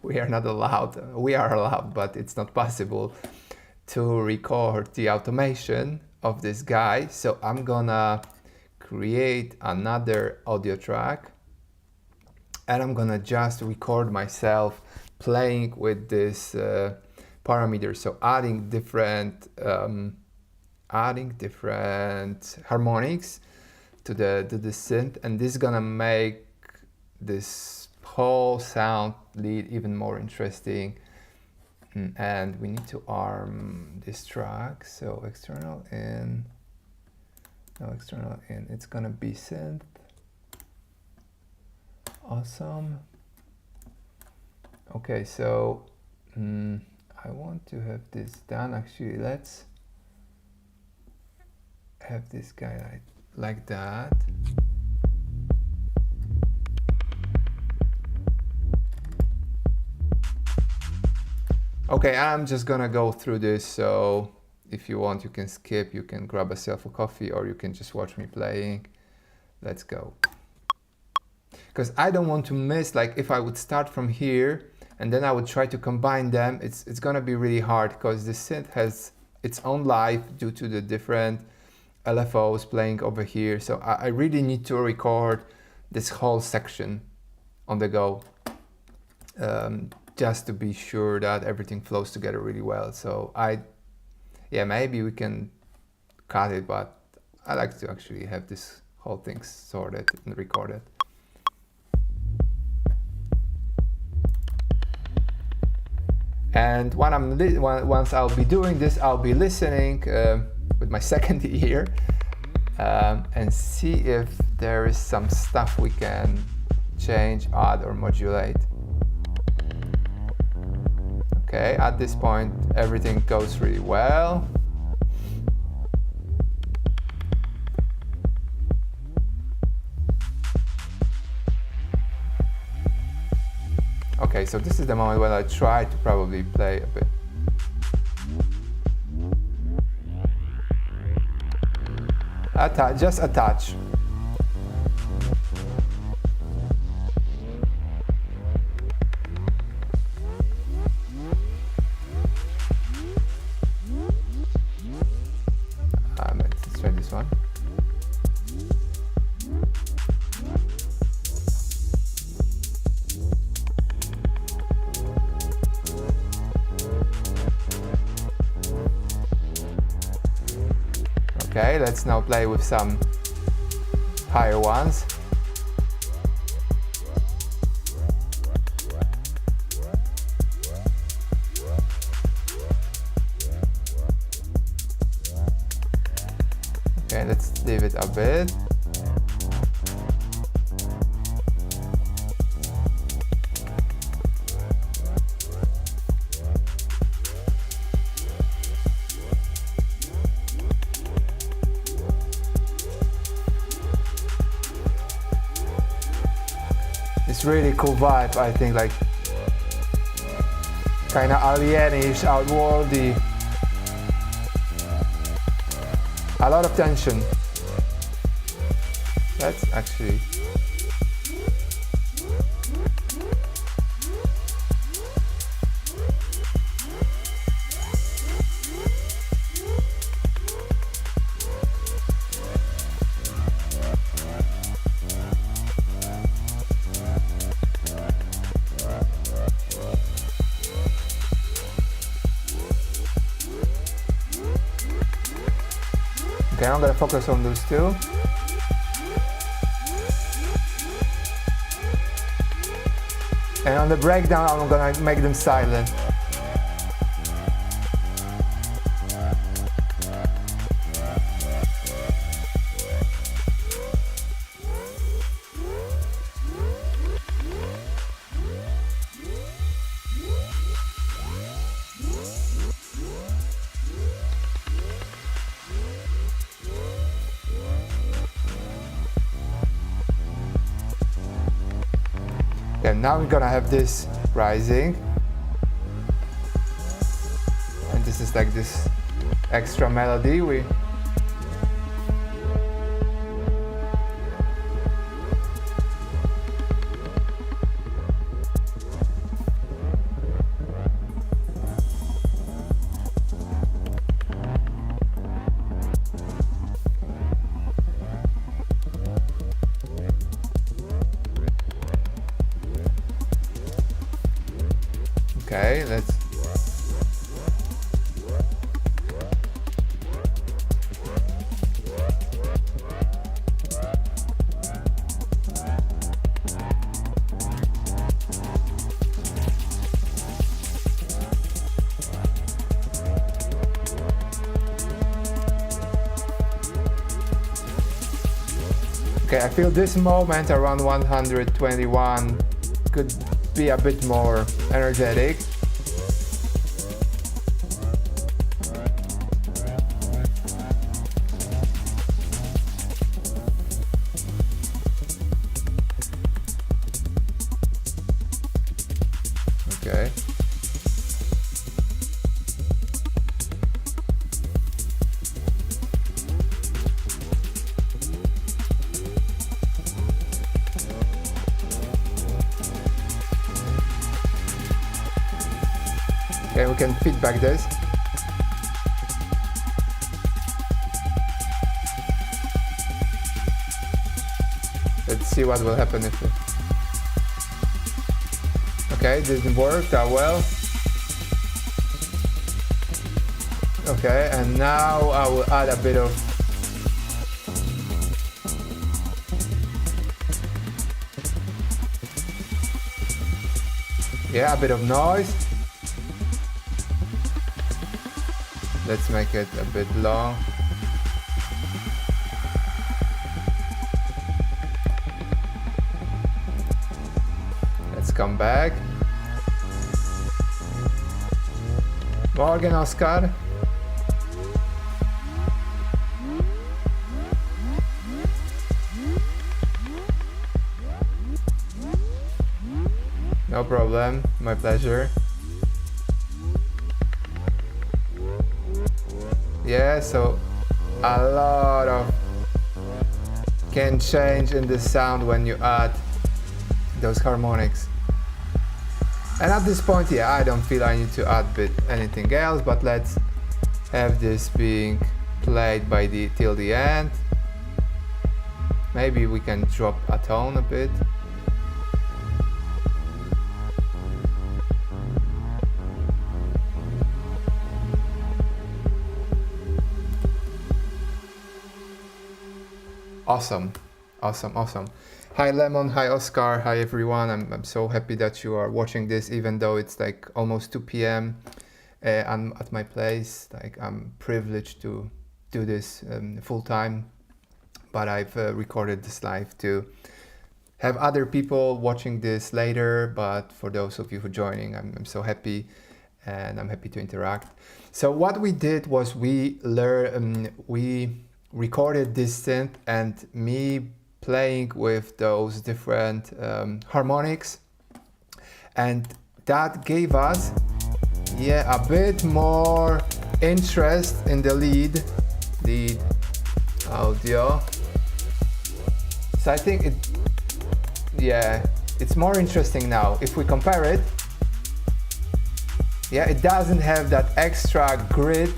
A: we are not allowed, we are allowed, but it's not possible to record the automation of this guy. So I'm gonna create another audio track and I'm gonna just record myself playing with this parameter. So adding different harmonics to the synth, and this is gonna make this whole sound lead even more interesting. And we need to arm this track, so external in, no external in, it's gonna be synth. Awesome. Okay, so I want to have this done. Actually, let's have this guy like that. Okay, I'm just gonna go through this, so if you want you can skip, you can grab yourself a coffee, or you can just watch me playing. Let's go. Because I don't want to miss, like if I would start from here and then I would try to combine them, it's gonna be really hard because the synth has its own life due to the different LFOs playing over here. So I really need to record this whole section on the go, just to be sure that everything flows together really well. So yeah, maybe we can cut it, but I like to actually have this whole thing sorted and recorded. And once I'll be doing this, I'll be listening with my second ear and see if there is some stuff we can change, add, or modulate. Okay, at this point, everything goes really well. Okay, so this is the moment when I try to probably play a bit. Just a touch. Let's try this one. Okay, let's now play with some higher ones. Okay, let's leave it a bit. It's really cool vibe, I think, like kind of alienish, outworldy. A lot of tension. That's actually okay, I'm gonna focus on those two. And on the breakdown, I'm gonna make them silent. Okay, now we're gonna have this rising. And this is like this extra melody. Okay, let's. Okay, I feel this moment around 121 could be a bit more energetic. Okay. Okay, we can feedback this. Let's see what will happen if it... Okay, didn't work that well. Okay, and now I will add a bit of... Yeah, a bit of noise. Let's make it a bit long. Let's come back. Morgan, Oscar. No problem, my pleasure. Yeah, so a lot of can change in the sound when you add those harmonics. And at this point, yeah, I don't feel I need to add anything else, but let's have this being played by till the end. Maybe we can drop a tone a bit. Awesome, awesome, awesome. Hi Lemon, hi Oscar, hi everyone. I'm so happy that you are watching this, even though it's like almost 2 p.m. I'm at my place. Like, I'm privileged to do this full time, but I've recorded this live to have other people watching this later. But for those of you who are joining, I'm so happy, and I'm happy to interact. So what we did was we recorded this synth and me playing with those different harmonics, and that gave us a bit more interest in the lead audio. So I think it's more interesting now. If we compare it, it doesn't have that extra grit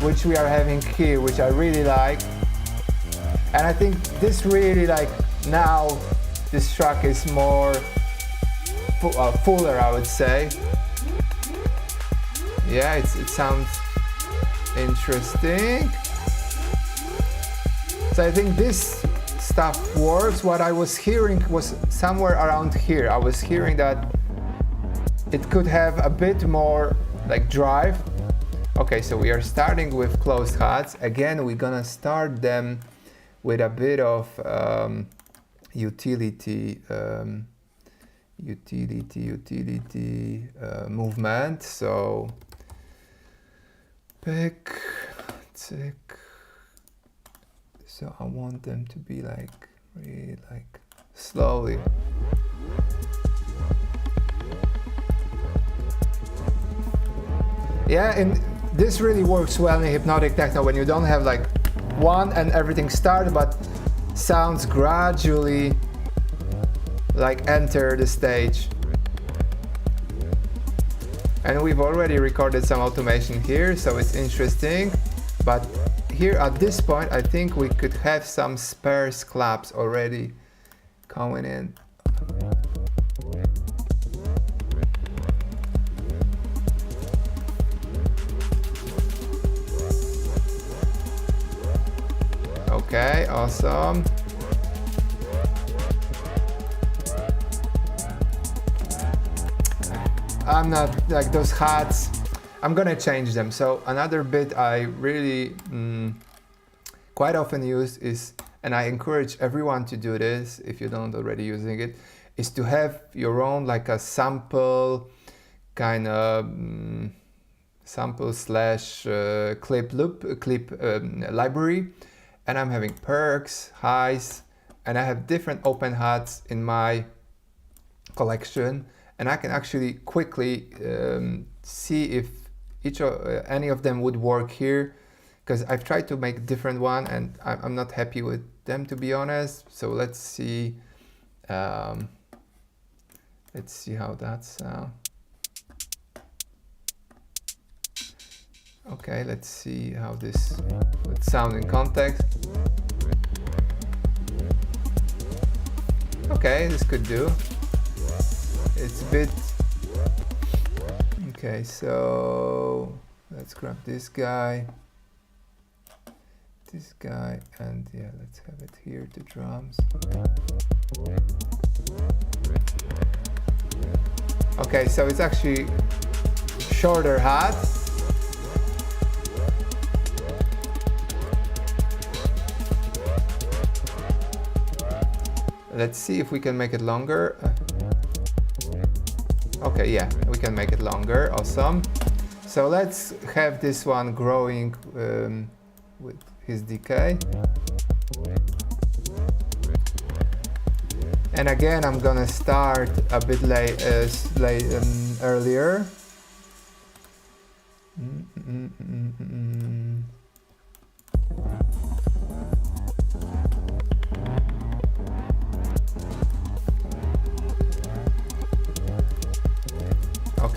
A: which we are having here, which I really like. And I think this really, like, now this track is more fuller, I would say. Yeah, it sounds interesting. So I think this stuff works. What I was hearing was somewhere around here. I was hearing that it could have a bit more like drive. Okay, so we are starting with closed hats. Again, we're gonna start them with a bit of utility movement. So pick, tick. So I want them to be like really like slowly. Yeah, and this really works well in hypnotic techno when you don't have like one and everything starts, but sounds gradually like enter the stage. And we've already recorded some automation here, so it's interesting. But here at this point, I think we could have some sparse claps already coming in. Okay, awesome. I'm not like those hats. I'm gonna change them. So another bit I really quite often use is, and I encourage everyone to do this if you don't already using it, is to have your own like a sample kind of sample slash clip library. And I'm having perks, highs, and I have different open hats in my collection, and I can actually quickly see if any of them would work here, because I've tried to make different one and I'm not happy with them, to be honest. So let's see how that sounds. Okay, let's see how this would sound in context. Okay, this could do. It's a bit... Okay, so let's grab this guy, and yeah, let's have it here, the drums. Okay, so it's actually shorter hat. Let's see if we can make it longer. Okay, yeah, we can make it longer. Awesome. So let's have this one growing with his decay. And again, I'm gonna start a bit earlier.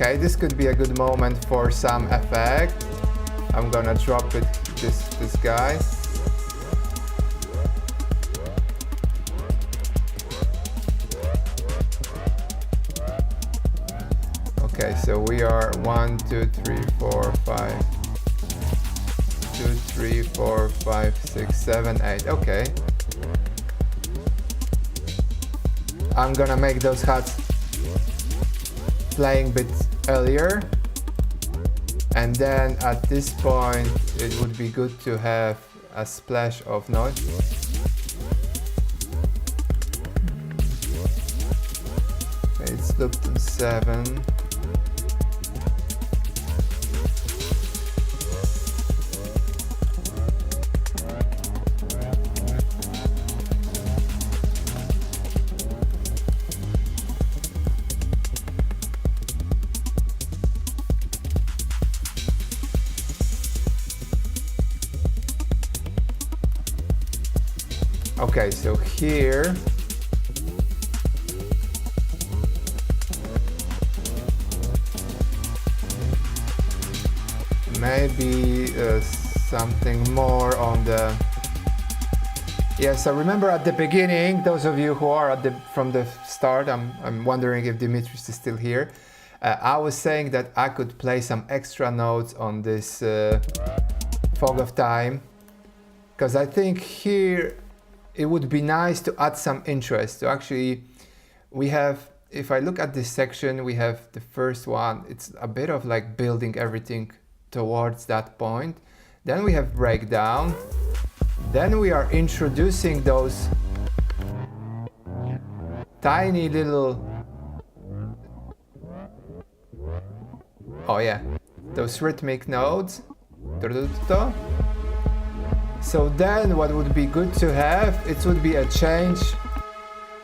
A: Okay, this could be a good moment for some effect. I'm gonna drop it, this guy. Okay, so we are 1, 2, 3, 4, 5. 2, 3, 4, 5, 6, 7, 8. Okay. I'm gonna make those hats playing a bit earlier, and then at this point it would be good to have a splash of noise. Okay, it's looped in 7. Okay, so here maybe something more on the... Yeah, so remember at the beginning, those of you who are from the start, I'm wondering if Dimitris is still here. I was saying that I could play some extra notes on this fog of time, because I think here it would be nice to add some interest. So actually, we have, if I look at this section, we have the first one. It's a bit of like building everything towards that point. Then we have breakdown. Then we are introducing those tiny little, oh yeah, those rhythmic notes. So then what would be good to have, it would be a change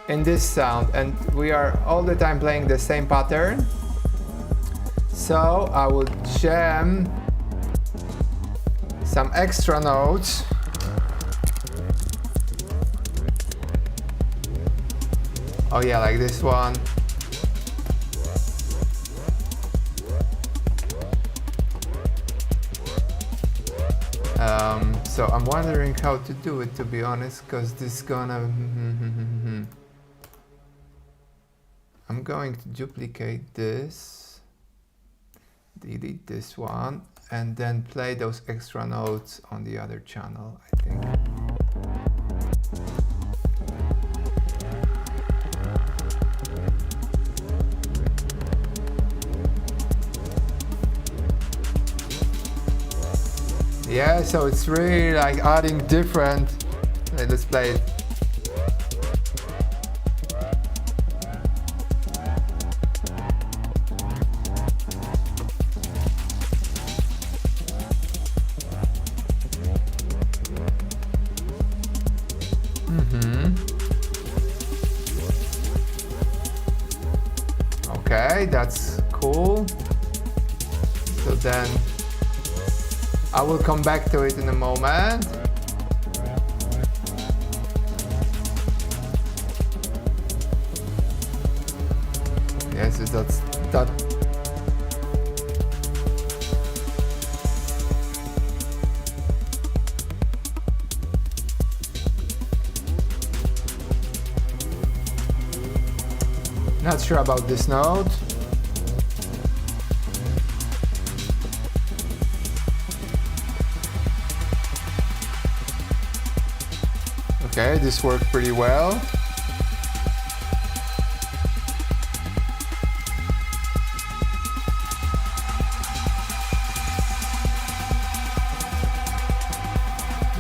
A: in this sound, and we are all the time playing the same pattern. So I will jam some extra notes. Oh yeah, like this one. So I'm wondering how to do it, to be honest, because this is gonna... I'm going to duplicate this, delete this one, and then play those extra notes on the other channel, I think. Yeah, so it's really like adding different... Let's play it. Okay, that's cool. So then I will come back to it in a moment. Yes, that's that. Not sure about this note. Okay, this worked pretty well.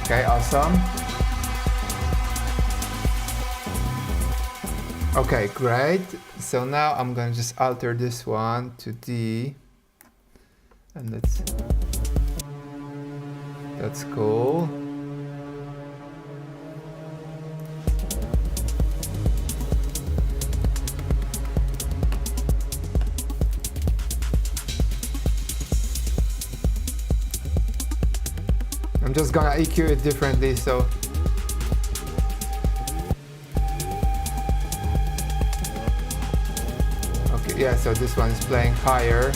A: Okay, awesome. Okay, great. So now I'm gonna just alter this one to D, and that's cool. I'm just gonna EQ it differently, so okay, yeah, so this one is playing higher.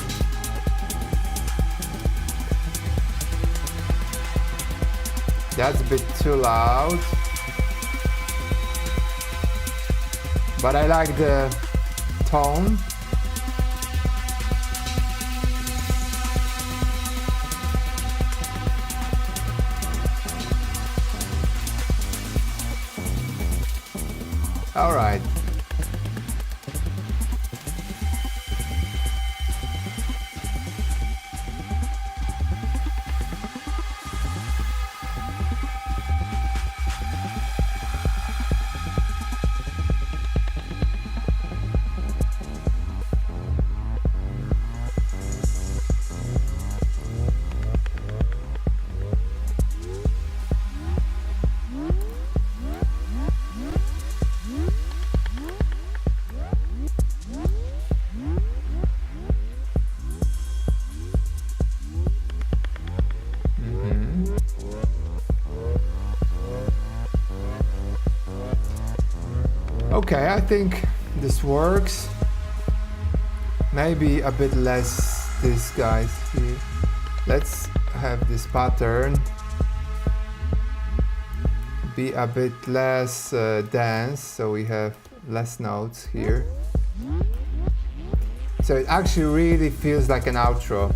A: That's a bit too loud, but I like the tone. All right. Okay, I think this works. Maybe a bit less this guys here. Let's have this pattern be a bit less dense, so we have less notes here. So it actually really feels like an outro.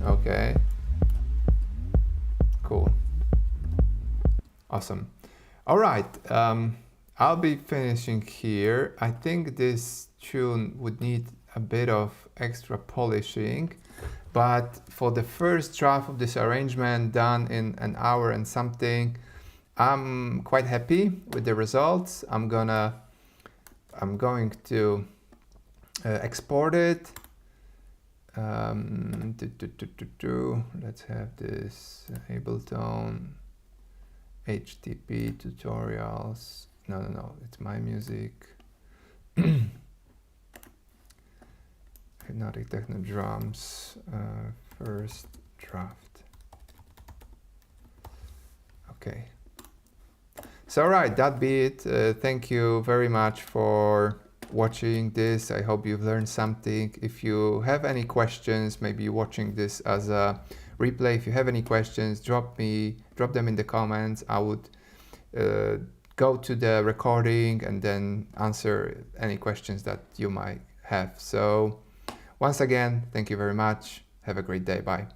A: Okay, cool, awesome. All right, I'll be finishing here. I think this tune would need a bit of extra polishing, but for the first draft of this arrangement done in an hour and something, I'm quite happy with the results. I'm going to export it. Let's have this Ableton HTTP tutorials. No, it's my music. Hypnotic Techno drums, first draft. Okay. So right, that be it. Thank you very much for watching this. I hope you've learned something. If you have any questions, maybe you're watching this as a replay. If you have any questions, drop them in the comments. I would go to the recording and then answer any questions that you might have. So once again, thank you very much. Have a great day. Bye.